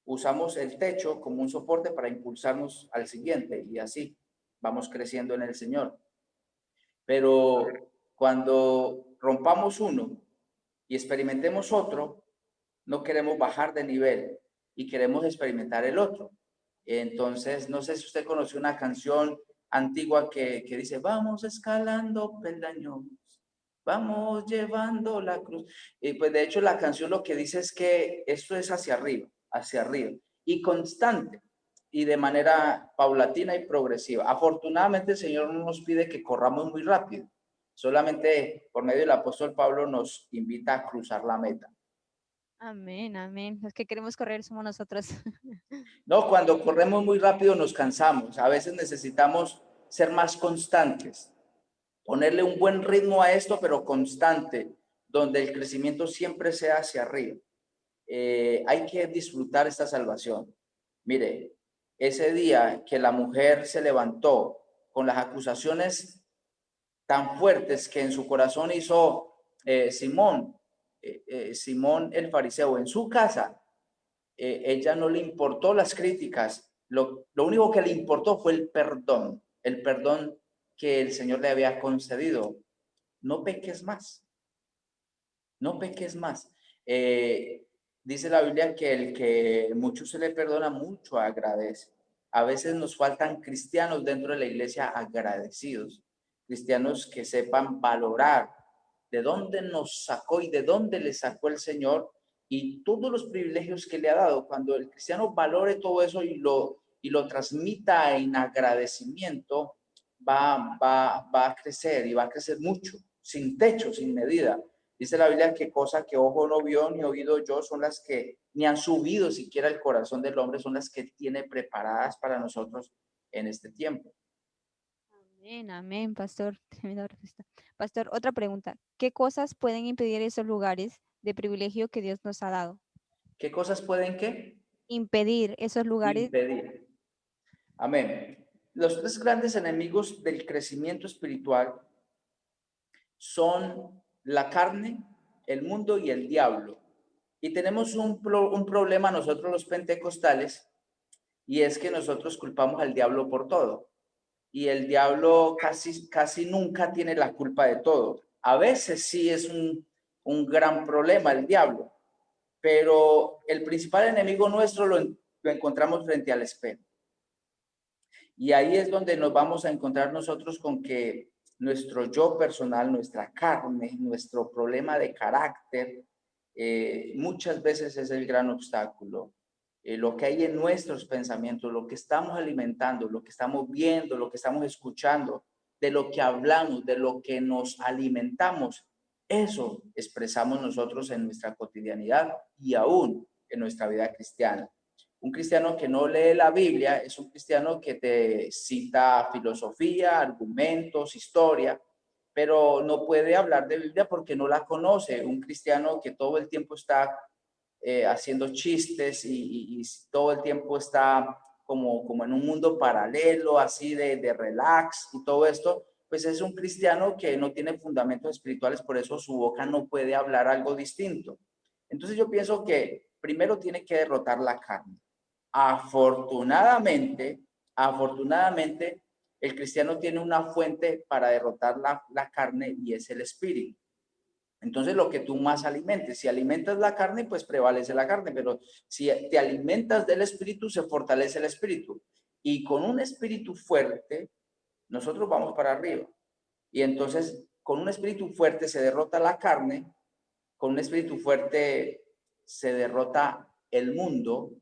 usamos el techo como un soporte para impulsarnos al siguiente y así vamos creciendo en el Señor. Pero cuando rompamos uno y experimentemos otro, no queremos bajar de nivel y queremos experimentar el otro. Entonces, no sé si usted conoce una canción antigua que dice, vamos escalando peldaños, vamos llevando la cruz. Y pues de hecho la canción lo que dice es que esto es hacia arriba y constante y de manera paulatina y progresiva. Afortunadamente el Señor no nos pide que corramos muy rápido, solamente por medio del apóstol Pablo nos invita a cruzar la meta. Amén, amén. Los que queremos correr somos nosotros. No, cuando corremos muy rápido nos cansamos. A veces necesitamos ser más constantes, ponerle un buen ritmo a esto, pero constante, donde el crecimiento siempre sea hacia arriba. Hay que disfrutar esta salvación. Mire, ese día que la mujer se levantó con las acusaciones tan fuertes que en su corazón hizo Simón el fariseo en su casa, ella no le importó las críticas, lo único que le importó fue el perdón que el Señor le había concedido. No peques más, no peques más. Dice la Biblia que el que mucho se le perdona, mucho agradece. A veces nos faltan cristianos dentro de la iglesia agradecidos, cristianos que sepan valorar de dónde nos sacó y de dónde le sacó el Señor y todos los privilegios que le ha dado. Cuando el cristiano valore todo eso y lo transmita en agradecimiento, va a crecer y va a crecer mucho, sin techo, sin medida. Dice la Biblia que cosas que ojo no vio ni oído yo son las que ni han subido siquiera el corazón del hombre, son las que tiene preparadas para nosotros en este tiempo. Amén, amén, pastor. Tremenda respuesta. Pastor, otra pregunta. ¿Qué cosas pueden impedir esos lugares de privilegio que Dios nos ha dado? ¿Qué cosas pueden qué? Impedir esos lugares. Impedir. Amén. Los tres grandes enemigos del crecimiento espiritual son la carne, el mundo y el diablo. Y tenemos un problema nosotros los pentecostales, y es que nosotros culpamos al diablo por todo. Y el diablo casi nunca tiene la culpa de todo. A veces sí es un gran problema el diablo, pero el principal enemigo nuestro lo encontramos frente al espejo. Y ahí es donde nos vamos a encontrar nosotros con que nuestro yo personal, nuestra carne, nuestro problema de carácter, muchas veces es el gran obstáculo. Lo que hay en nuestros pensamientos, lo que estamos alimentando, lo que estamos viendo, lo que estamos escuchando, de lo que hablamos, de lo que nos alimentamos, eso expresamos nosotros en nuestra cotidianidad y aún en nuestra vida cristiana. Un cristiano que no lee la Biblia es un cristiano que te cita filosofía, argumentos, historia, pero no puede hablar de Biblia porque no la conoce. Un cristiano que todo el tiempo está haciendo chistes y todo el tiempo está como en un mundo paralelo, así de relax y todo esto, pues es un cristiano que no tiene fundamentos espirituales, por eso su boca no puede hablar algo distinto. Entonces yo pienso que primero tiene que derrotar la carne. Afortunadamente, el cristiano tiene una fuente para derrotar la carne y es el espíritu. Entonces, lo que tú más alimentes, si alimentas la carne, pues prevalece la carne, pero si te alimentas del espíritu, se fortalece el espíritu. Y con un espíritu fuerte, nosotros vamos para arriba. Y entonces, con un espíritu fuerte se derrota la carne, con un espíritu fuerte se derrota el mundo,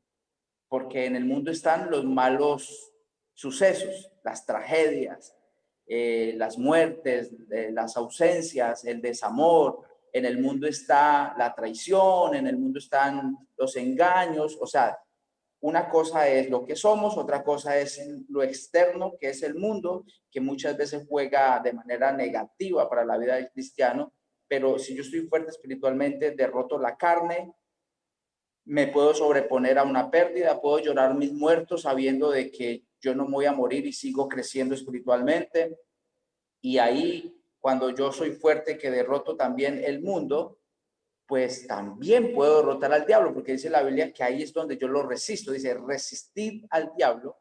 porque en el mundo están los malos sucesos, las tragedias, las muertes, las ausencias, el desamor. En el mundo está la traición, en el mundo están los engaños. O sea, una cosa es lo que somos, otra cosa es lo externo, que es el mundo, que muchas veces juega de manera negativa para la vida del cristiano. Pero si yo estoy fuerte espiritualmente, derroto la carne, me puedo sobreponer a una pérdida, puedo llorar mis muertos sabiendo de que yo no voy a morir y sigo creciendo espiritualmente. Y ahí, cuando yo soy fuerte, que derroto también el mundo, pues también puedo derrotar al diablo, porque dice la Biblia que ahí es donde yo lo resisto. Dice, resistid al diablo.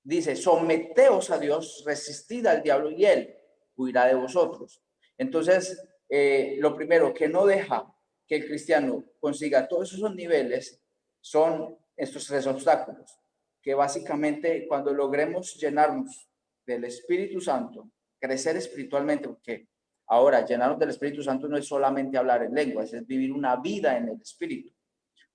Dice, someteos a Dios, resistid al diablo y él huirá de vosotros. Entonces, lo primero que no deja que el cristiano consiga todos esos niveles son estos tres obstáculos, que básicamente cuando logremos llenarnos del Espíritu Santo, crecer espiritualmente, porque ahora llenarnos del Espíritu Santo no es solamente hablar en lenguas, es vivir una vida en el Espíritu,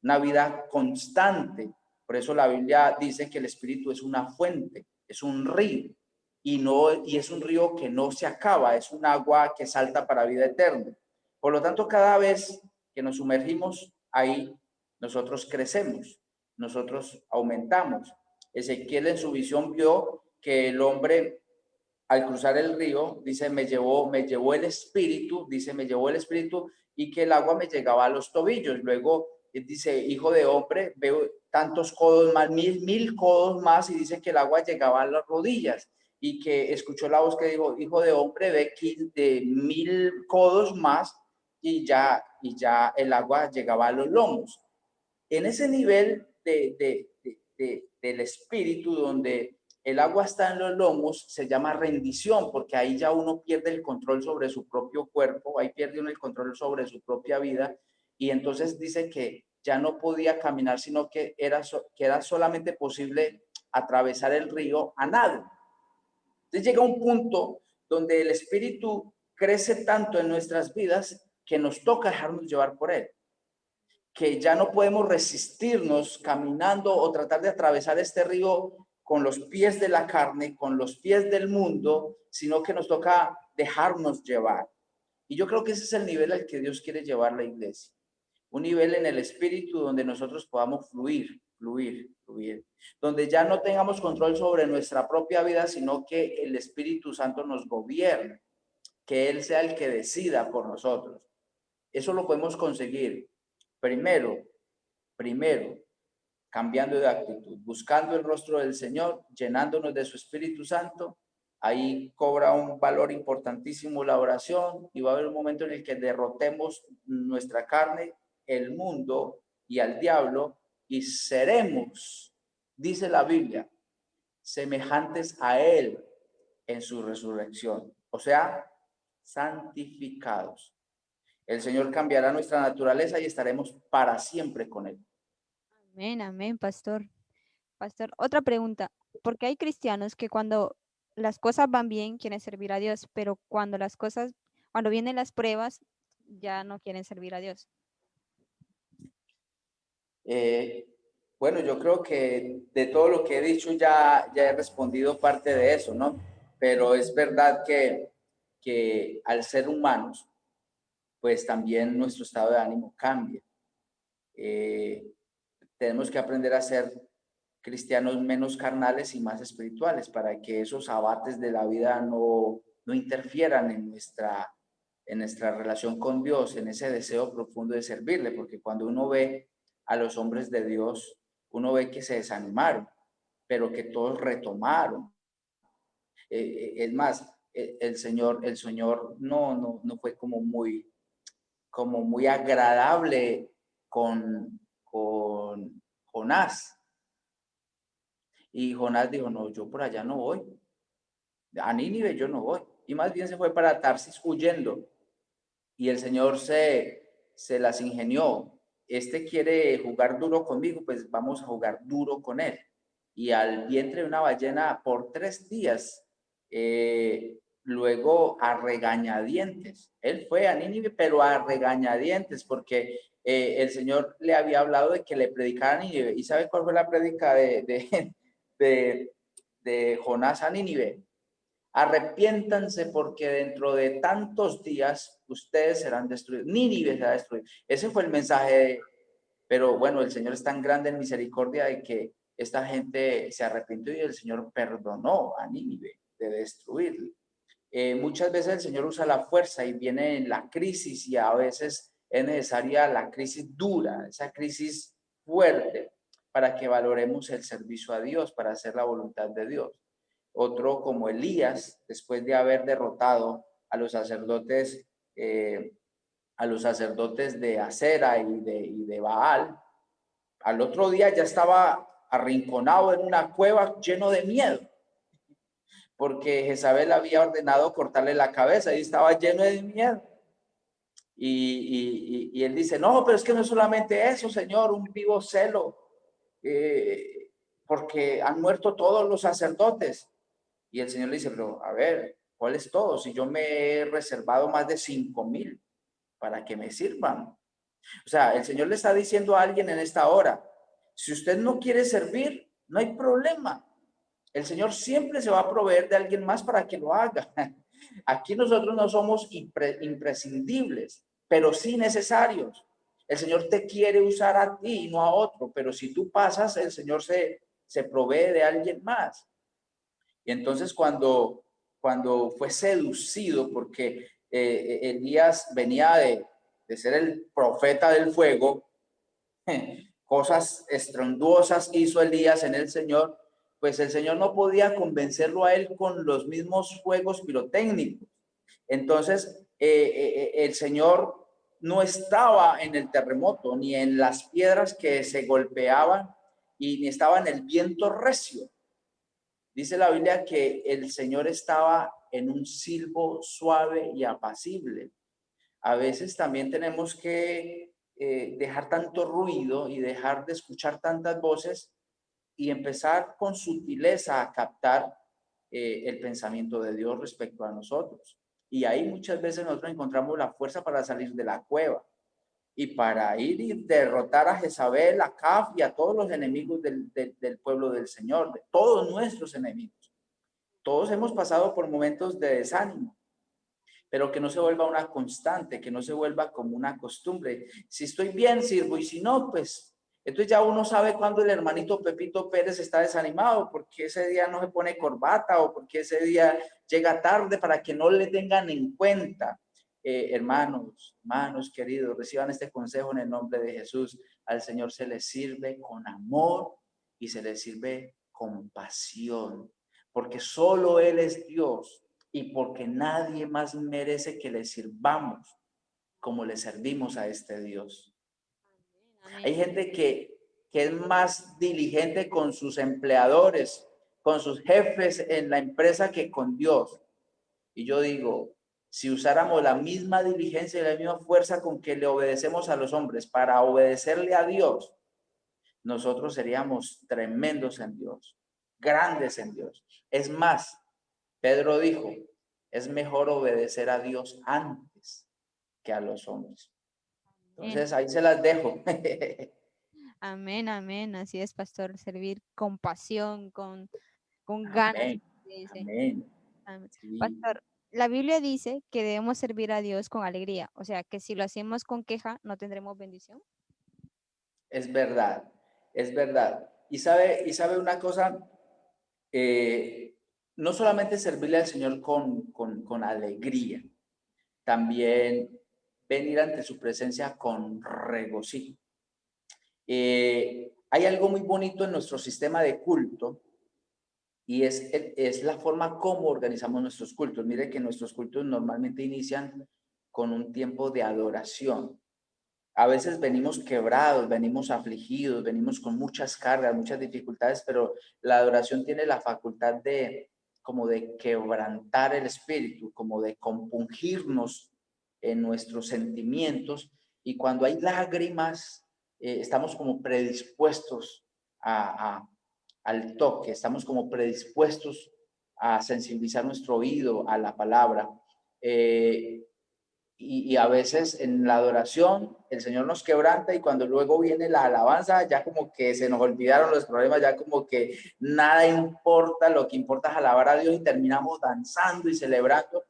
una vida constante. Por eso la Biblia dice que el Espíritu es una fuente, es un río, y es un río que no se acaba, es un agua que salta para vida eterna. Por lo tanto, cada vez que nos sumergimos ahí, nosotros crecemos, nosotros aumentamos. Ezequiel en su visión vio que el hombre al cruzar el río, dice, me llevó el espíritu, dice, me llevó el espíritu y que el agua me llegaba a los tobillos. Luego dice, hijo de hombre, veo tantos codos más, mil codos más y dice que el agua llegaba a las rodillas. y que escuchó la voz que dijo, hijo de hombre, ve de 1000 codos más, y ya el agua llegaba a los lomos. En ese nivel del espíritu, donde el agua está en los lomos, se llama rendición, porque ahí ya uno pierde el control sobre su propio cuerpo, ahí pierde uno el control sobre su propia vida, y entonces dice que ya no podía caminar, sino que era solamente posible atravesar el río a nado. Entonces llega un punto donde el espíritu crece tanto en nuestras vidas que nos toca dejarnos llevar por él, que ya no podemos resistirnos caminando o tratar de atravesar este río con los pies de la carne, con los pies del mundo, sino que nos toca dejarnos llevar. Y yo creo que ese es el nivel al que Dios quiere llevar la iglesia. Un nivel en el espíritu donde nosotros podamos fluir, donde ya no tengamos control sobre nuestra propia vida, sino que el Espíritu Santo nos gobierne, que Él sea el que decida por nosotros. Eso lo podemos conseguir primero, cambiando de actitud, buscando el rostro del Señor, llenándonos de su Espíritu Santo. Ahí cobra un valor importantísimo la oración, y va a haber un momento en el que derrotemos nuestra carne, el mundo y al diablo, y seremos, dice la Biblia, semejantes a Él en su resurrección, o sea, santificados. El Señor cambiará nuestra naturaleza y estaremos para siempre con Él. Amén, amén, pastor. Pastor, otra pregunta. Porque hay cristianos que cuando las cosas van bien quieren servir a Dios, pero cuando vienen las pruebas, ya no quieren servir a Dios? Bueno, yo creo que de todo lo que he dicho ya he respondido parte de eso, ¿no? Pero es verdad que al ser humanos, pues también nuestro estado de ánimo cambia. Tenemos que aprender a ser cristianos menos carnales y más espirituales para que esos abates de la vida no interfieran en nuestra relación con Dios, en ese deseo profundo de servirle, porque cuando uno ve a los hombres de Dios, uno ve que se desanimaron, pero que todos retomaron. Es más, el Señor no fue como muy agradable con Jonás. Y Jonás dijo, no, yo por allá no voy. A Nínive yo no voy. Y más bien se fue para Tarsis huyendo. Y el Señor se las ingenió. Este quiere jugar duro conmigo, pues vamos a jugar duro con él. Y al vientre de una ballena por 3 días, luego a regañadientes. Él fue a Nínive, pero a regañadientes, porque el Señor le había hablado de que le predicara a Nínive. ¿Y sabe cuál fue la prédica de Jonás a Nínive? Arrepiéntanse porque dentro de tantos días ustedes serán destruidos. Nínive será destruido. Ese fue el mensaje. Pero bueno, el Señor es tan grande en misericordia de que esta gente se arrepintió y el Señor perdonó a Nínive de destruirlo. Muchas veces el Señor usa la fuerza y viene en la crisis, y a veces es necesaria la crisis dura, esa crisis fuerte, para que valoremos el servicio a Dios, para hacer la voluntad de Dios. Otro como Elías, después de haber derrotado a los sacerdotes de Acera y de Baal, al otro día ya estaba arrinconado en una cueva lleno de miedo, porque Jezabel había ordenado cortarle la cabeza y estaba lleno de miedo. Y él dice, no, pero es que no es solamente eso, Señor, un vivo celo, porque han muerto todos los sacerdotes. Y el Señor le dice, pero a ver, ¿cuál es todo? Si yo me he reservado más de 5,000 para que me sirvan. O sea, el Señor le está diciendo a alguien en esta hora, si usted no quiere servir, no hay problema. El Señor siempre se va a proveer de alguien más para que lo haga. Aquí nosotros no somos imprescindibles, pero sí necesarios. El Señor te quiere usar a ti y no a otro, pero si tú pasas, el Señor se provee de alguien más. Y entonces cuando fue seducido, porque Elías venía de ser el profeta del fuego, cosas estruendosas hizo Elías en el Señor, pues el Señor no podía convencerlo a él con los mismos fuegos pirotécnicos. Entonces, el Señor no estaba en el terremoto, ni en las piedras que se golpeaban, y ni estaba en el viento recio. Dice la Biblia que el Señor estaba en un silbo suave y apacible. A veces también tenemos que dejar tanto ruido y dejar de escuchar tantas voces y empezar con sutileza a captar el pensamiento de Dios respecto a nosotros. Y ahí muchas veces nosotros encontramos la fuerza para salir de la cueva y para ir y derrotar a Jezabel, a Caf y a todos los enemigos del pueblo del Señor, de todos nuestros enemigos. Todos hemos pasado por momentos de desánimo, pero que no se vuelva una constante, que no se vuelva como una costumbre. Si estoy bien, sirvo, y si no, pues entonces ya uno sabe cuándo el hermanito Pepito Pérez está desanimado, porque ese día no se pone corbata o porque ese día llega tarde para que no le tengan en cuenta. Hermanos queridos, reciban este consejo en el nombre de Jesús. Al Señor se le sirve con amor y se le sirve con pasión, porque solo Él es Dios y porque nadie más merece que le sirvamos como le servimos a este Dios. Amén. Hay gente que es más diligente con sus empleadores, con sus jefes en la empresa que con Dios. Y yo digo, si usáramos la misma diligencia y la misma fuerza con que le obedecemos a los hombres para obedecerle a Dios, nosotros seríamos tremendos en Dios, grandes en Dios. Es más, Pedro dijo, es mejor obedecer a Dios antes que a los hombres. Entonces, ahí se las dejo. Amén, amén. Así es, pastor, servir con pasión, con ganas. Amén, Dice. amén. Amén. Sí, Pastor, la Biblia dice que debemos servir a Dios con alegría, o sea, que si lo hacemos con queja, no tendremos bendición. es verdad, es verdad. Y sabe una cosa, eh, no solamente servirle al Señor con alegría, también venir ante su presencia con regocijo. Hay algo muy bonito en nuestro sistema de culto y es la forma como organizamos nuestros cultos. Mire que nuestros cultos normalmente inician con un tiempo de adoración. A veces venimos quebrados, venimos afligidos, venimos con muchas cargas, muchas dificultades, pero la adoración tiene la facultad de como de quebrantar el espíritu, como de compungirnos en nuestros sentimientos, y cuando hay lágrimas, estamos como predispuestos a, a, al toque, estamos como predispuestos a sensibilizar nuestro oído a la palabra. Eh, y a veces en la adoración el Señor nos quebranta y cuando luego viene la alabanza ya como que se nos olvidaron los problemas, ya como que nada importa, lo que importa es alabar a Dios y terminamos danzando y celebrando.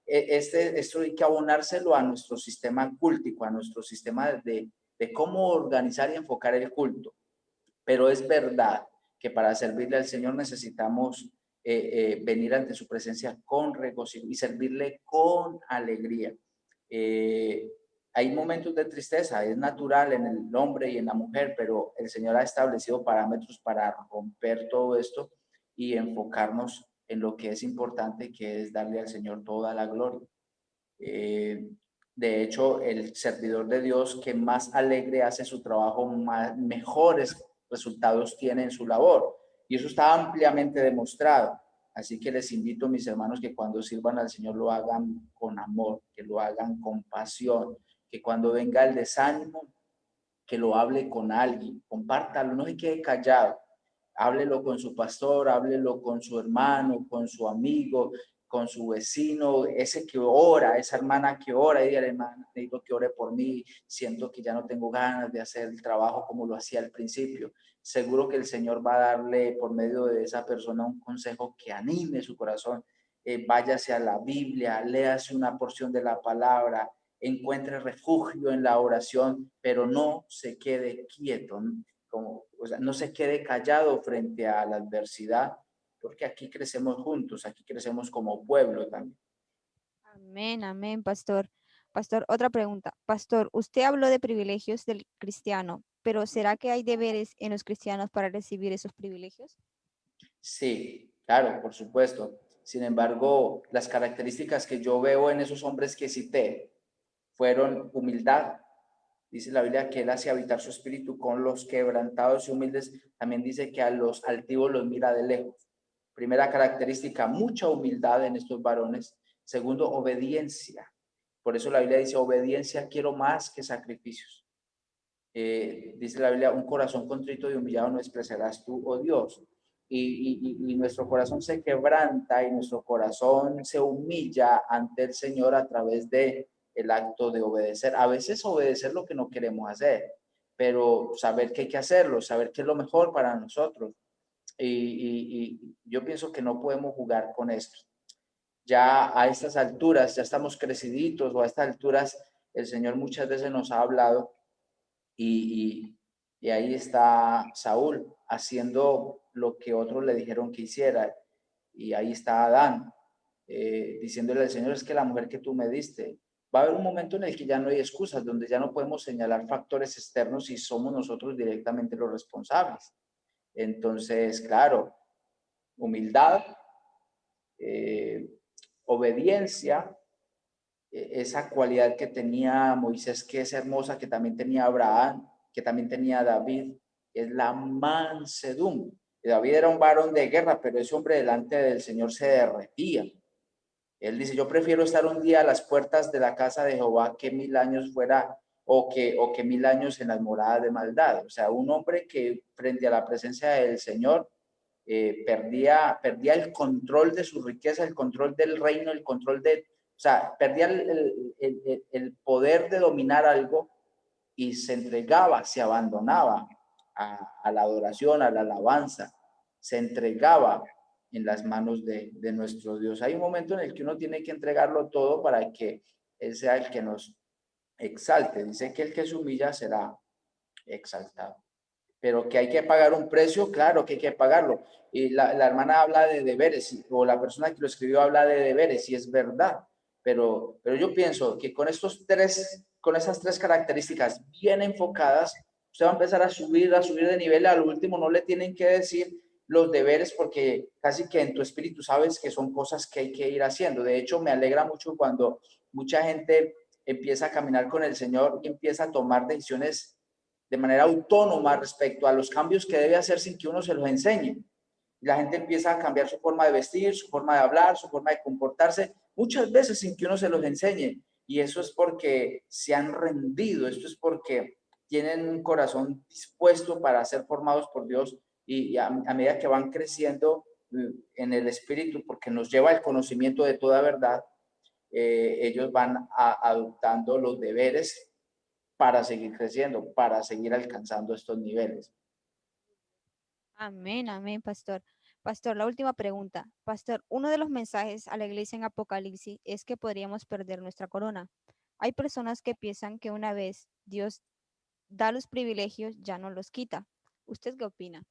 Esto hay que abonárselo a nuestro sistema cultico, a nuestro sistema de cómo organizar y enfocar el culto. Pero es verdad que para servirle al Señor necesitamos venir ante su presencia con regocijo y servirle con alegría. Eh, hay momentos de tristeza, es natural en el hombre y en la mujer, pero el Señor ha establecido parámetros para romper todo esto y enfocarnos en lo que es importante, que es darle al Señor toda la gloria. Eh, de hecho, el servidor de Dios que más alegre hace su trabajo, mejores resultados tiene en su labor. Y eso está ampliamente demostrado. Así que les invito, mis hermanos, que cuando sirvan al Señor lo hagan con amor, que lo hagan con pasión, que cuando venga el desánimo, que lo hable con alguien, compártalo, no se quede callado. Háblelo con su pastor, háblelo con su hermano, con su amigo, con su vecino, ese que ora, esa hermana que ora, y dígale, hermana, necesito que ore por mí, siento que ya no tengo ganas de hacer el trabajo como lo hacía al principio. Seguro que el Señor va a darle por medio de esa persona un consejo que anime su corazón. Váyase a la Biblia, léase una porción de la palabra, encuentre refugio en la oración, pero no se quede quieto, como, o sea, no se quede callado frente a la adversidad, porque aquí crecemos juntos, aquí crecemos como pueblo también. Amén, amén, pastor. Pastor, otra pregunta. Pastor, usted habló de privilegios del cristiano, pero ¿será que hay deberes en los cristianos para recibir esos privilegios? Sí, claro, por supuesto. Sin embargo, las características que yo veo en esos hombres que cité fueron humildad. Dice la Biblia que él hace habitar su espíritu con los quebrantados y humildes. También dice que a los altivos los mira de lejos. Primera característica, mucha humildad en estos varones. Segundo, obediencia. Por eso la Biblia dice, obediencia quiero más que sacrificios. Dice la Biblia, un corazón contrito y humillado no despreciarás tú, oh Dios. Y nuestro corazón se quebranta y nuestro corazón se humilla ante el Señor a través de el acto de obedecer. A veces obedecer lo que no queremos hacer, pero saber que hay que hacerlo, saber qué es lo mejor para nosotros. Y yo pienso que no podemos jugar con esto. Ya a estas alturas, ya estamos creciditos o a estas alturas, el Señor muchas veces nos ha hablado y ahí está Saúl haciendo lo que otros le dijeron que hiciera. Y ahí está Adán diciéndole al Señor, es que la mujer que tú me diste, va a haber un momento en el que ya no hay excusas, donde ya no podemos señalar factores externos y somos nosotros directamente los responsables. Entonces, claro, humildad, eh, obediencia, esa cualidad que tenía Moisés, que es hermosa, que también tenía Abraham, que también tenía David, es la mansedumbre. David era un varón de guerra, pero ese hombre delante del Señor se derretía. Él dice, yo prefiero estar un día a las puertas de la casa de Jehová que 1000 años fuera o que 1000 años en las moradas de maldad. O sea, un hombre que frente a la presencia del Señor perdía el control de su riqueza, el control del reino, el control de, o sea, perdía el poder de dominar algo y se entregaba, se abandonaba a la adoración, a la alabanza, se entregaba en las manos de nuestro Dios. Hay un momento en el que uno tiene que entregarlo todo para que Él sea el que nos exalte. Dice que el que se humilla será exaltado. Pero que hay que pagar un precio, claro que hay que pagarlo. Y la hermana habla de deberes, o la persona que lo escribió habla de deberes, y es verdad. Pero yo pienso que con esas tres características bien enfocadas, usted va a empezar a subir de nivel. Al último no le tienen que decir los deberes, porque casi que en tu espíritu sabes que son cosas que hay que ir haciendo. De hecho, me alegra mucho cuando mucha gente empieza a caminar con el Señor y empieza a tomar decisiones de manera autónoma respecto a los cambios que debe hacer sin que uno se los enseñe. La gente empieza a cambiar su forma de vestir, su forma de hablar, su forma de comportarse, muchas veces sin que uno se los enseñe. Y eso es porque se han rendido, esto es porque tienen un corazón dispuesto para ser formados por Dios y a medida que van creciendo en el espíritu, porque nos lleva el conocimiento de toda verdad, ellos van adoptando los deberes para seguir creciendo, para seguir alcanzando estos niveles. Amén, amén, pastor. Pastor, la última pregunta. Pastor, uno de los mensajes a la iglesia en Apocalipsis es que podríamos perder nuestra corona. Hay personas que piensan que una vez Dios da los privilegios, ya no los quita. ¿Usted qué opina?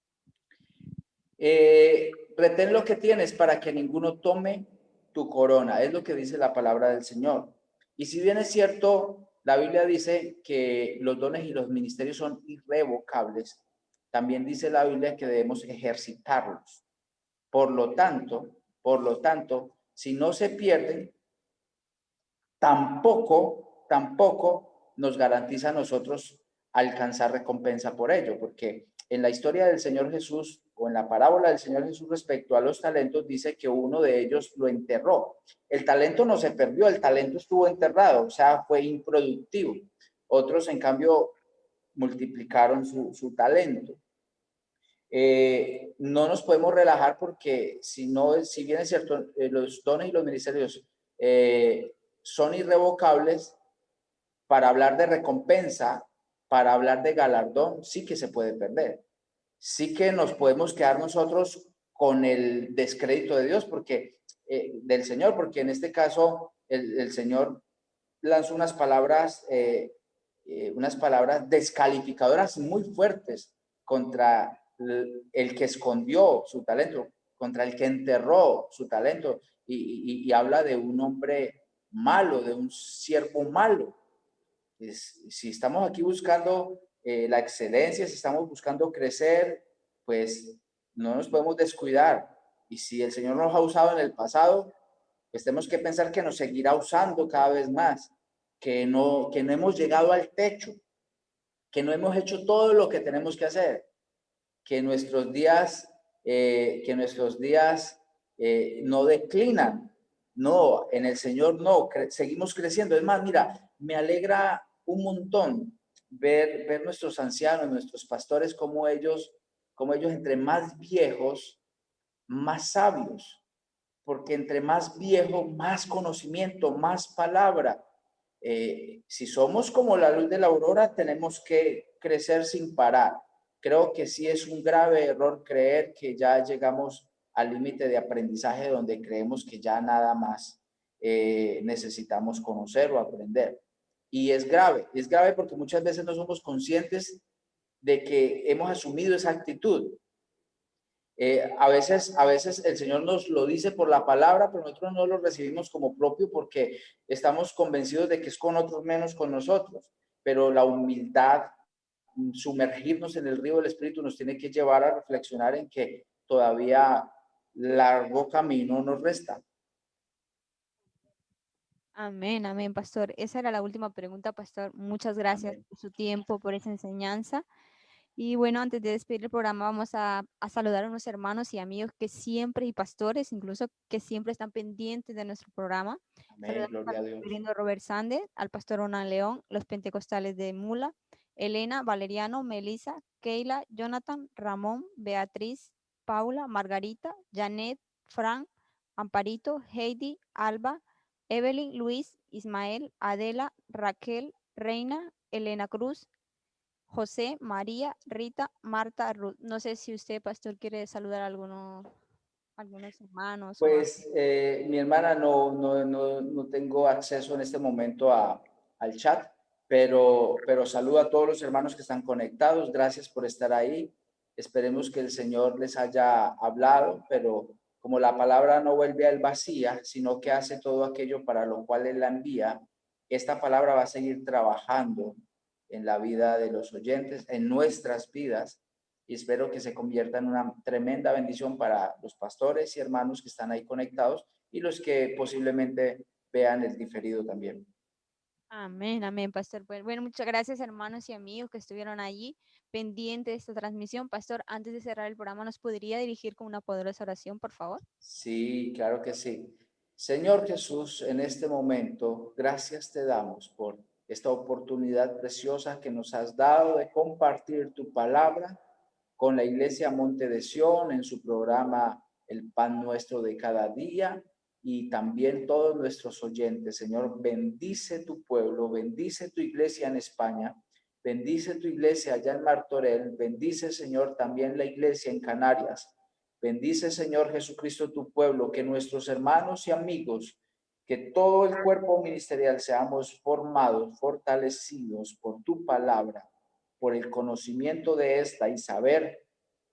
Retén lo que tienes para que ninguno tome tu corona, es lo que dice la palabra del Señor. Y si bien es cierto, la Biblia dice que los dones y los ministerios son irrevocables, también dice la Biblia que debemos ejercitarlos. Por lo tanto, si no se pierden, tampoco nos garantiza a nosotros alcanzar recompensa por ello, porque en la historia del Señor Jesús o en la parábola del Señor Jesús respecto a los talentos dice que uno de ellos lo enterró. El talento no se perdió, el talento estuvo enterrado, o sea, fue improductivo. Otros, en cambio, multiplicaron su talento. No nos podemos relajar porque si bien es cierto, los dones y los ministerios son irrevocables, para hablar de recompensa, para hablar de galardón, sí que se puede perder. Sí que nos podemos quedar nosotros con el descrédito de Dios, del Señor, porque en este caso el Señor lanzó unas palabras descalificadoras muy fuertes contra el que escondió su talento, contra el que enterró su talento, y habla de un hombre malo, de un siervo malo. Si estamos aquí buscando la excelencia, si estamos buscando crecer, pues no nos podemos descuidar. Y si el Señor nos ha usado en el pasado, pues tenemos que pensar que nos seguirá usando cada vez más, que no hemos llegado al techo, que no hemos hecho todo lo que tenemos que hacer, que nuestros días no declinan. No, en el Señor no, seguimos creciendo. Es más, mira, me alegra un montón ver nuestros ancianos, nuestros pastores, como ellos entre más viejos, más sabios, porque entre más viejo, más conocimiento, más palabra. Si somos como la luz de la aurora, tenemos que crecer sin parar. Creo que sí es un grave error creer que ya llegamos al límite de aprendizaje donde creemos que ya nada más necesitamos conocer o aprender. Y es grave porque muchas veces no somos conscientes de que hemos asumido esa actitud. A veces el Señor nos lo dice por la palabra, pero nosotros no lo recibimos como propio porque estamos convencidos de que es con otros menos con nosotros. Pero la humildad, sumergirnos en el río del Espíritu, nos tiene que llevar a reflexionar en que todavía largo camino nos resta. Amén, amén, pastor. Esa era la última pregunta, pastor. Muchas gracias Amén. por su tiempo, por esa enseñanza. Y bueno, antes de despedir el programa, vamos a saludar a unos hermanos y amigos que siempre, y pastores incluso, que siempre están pendientes de nuestro programa. Amén, Saludamos gloria a al Dios. reverendo Robert Sande, al pastor Ronan León, los pentecostales de Mula, Elena, Valeriano, Melissa, Keila, Jonathan, Ramón, Beatriz, Paula, Margarita, Janet, Fran, Amparito, Heidi, Alba, Evelyn, Luis, Ismael, Adela, Raquel, Reina, Elena Cruz, José, María, Rita, Marta, Ruth. No sé si usted, pastor, quiere saludar a algunos hermanos. Pues mi hermana no tengo acceso en este momento al chat, pero saludo a todos los hermanos que están conectados. Gracias por estar ahí. Esperemos que el Señor les haya hablado, pero como la palabra no vuelve a él vacía, sino que hace todo aquello para lo cual él la envía, esta palabra va a seguir trabajando en la vida de los oyentes, en nuestras vidas, y espero que se convierta en una tremenda bendición para los pastores y hermanos que están ahí conectados y los que posiblemente vean el diferido también. Amén, amén, pastor. Bueno, muchas gracias, hermanos y amigos que estuvieron allí pendientes de esta transmisión. Pastor, antes de cerrar el programa, ¿nos podría dirigir con una poderosa oración, por favor? Sí, claro que sí. Señor Jesús, en este momento, gracias te damos por esta oportunidad preciosa que nos has dado de compartir tu palabra con la Iglesia Monte de Sion en su programa El Pan Nuestro de Cada Día, y también todos nuestros oyentes. Señor, bendice tu pueblo, bendice tu iglesia en España, bendice tu iglesia allá en Martorell, bendice, Señor, también la iglesia en Canarias. Bendice, Señor Jesucristo, tu pueblo, que nuestros hermanos y amigos, que todo el cuerpo ministerial seamos formados, fortalecidos por tu palabra, por el conocimiento de esta y saber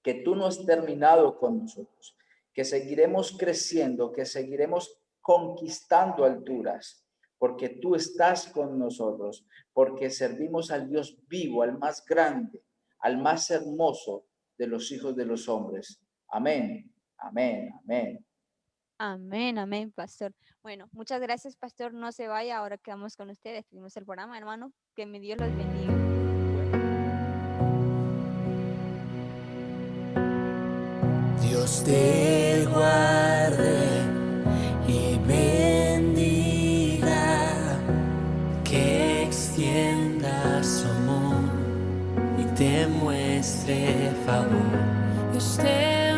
que tú no has terminado con nosotros, que seguiremos creciendo, que seguiremos conquistando alturas, porque tú estás con nosotros, porque servimos al Dios vivo, al más grande, al más hermoso de los hijos de los hombres. Amén, amén, amén. Amén, amén, pastor. Bueno, muchas gracias, pastor. No se vaya, ahora quedamos con ustedes. Despedimos el programa, hermano. Que mi Dios los bendiga. Dios te guarde y bendiga, que extienda su amor y te muestre favor. Dios te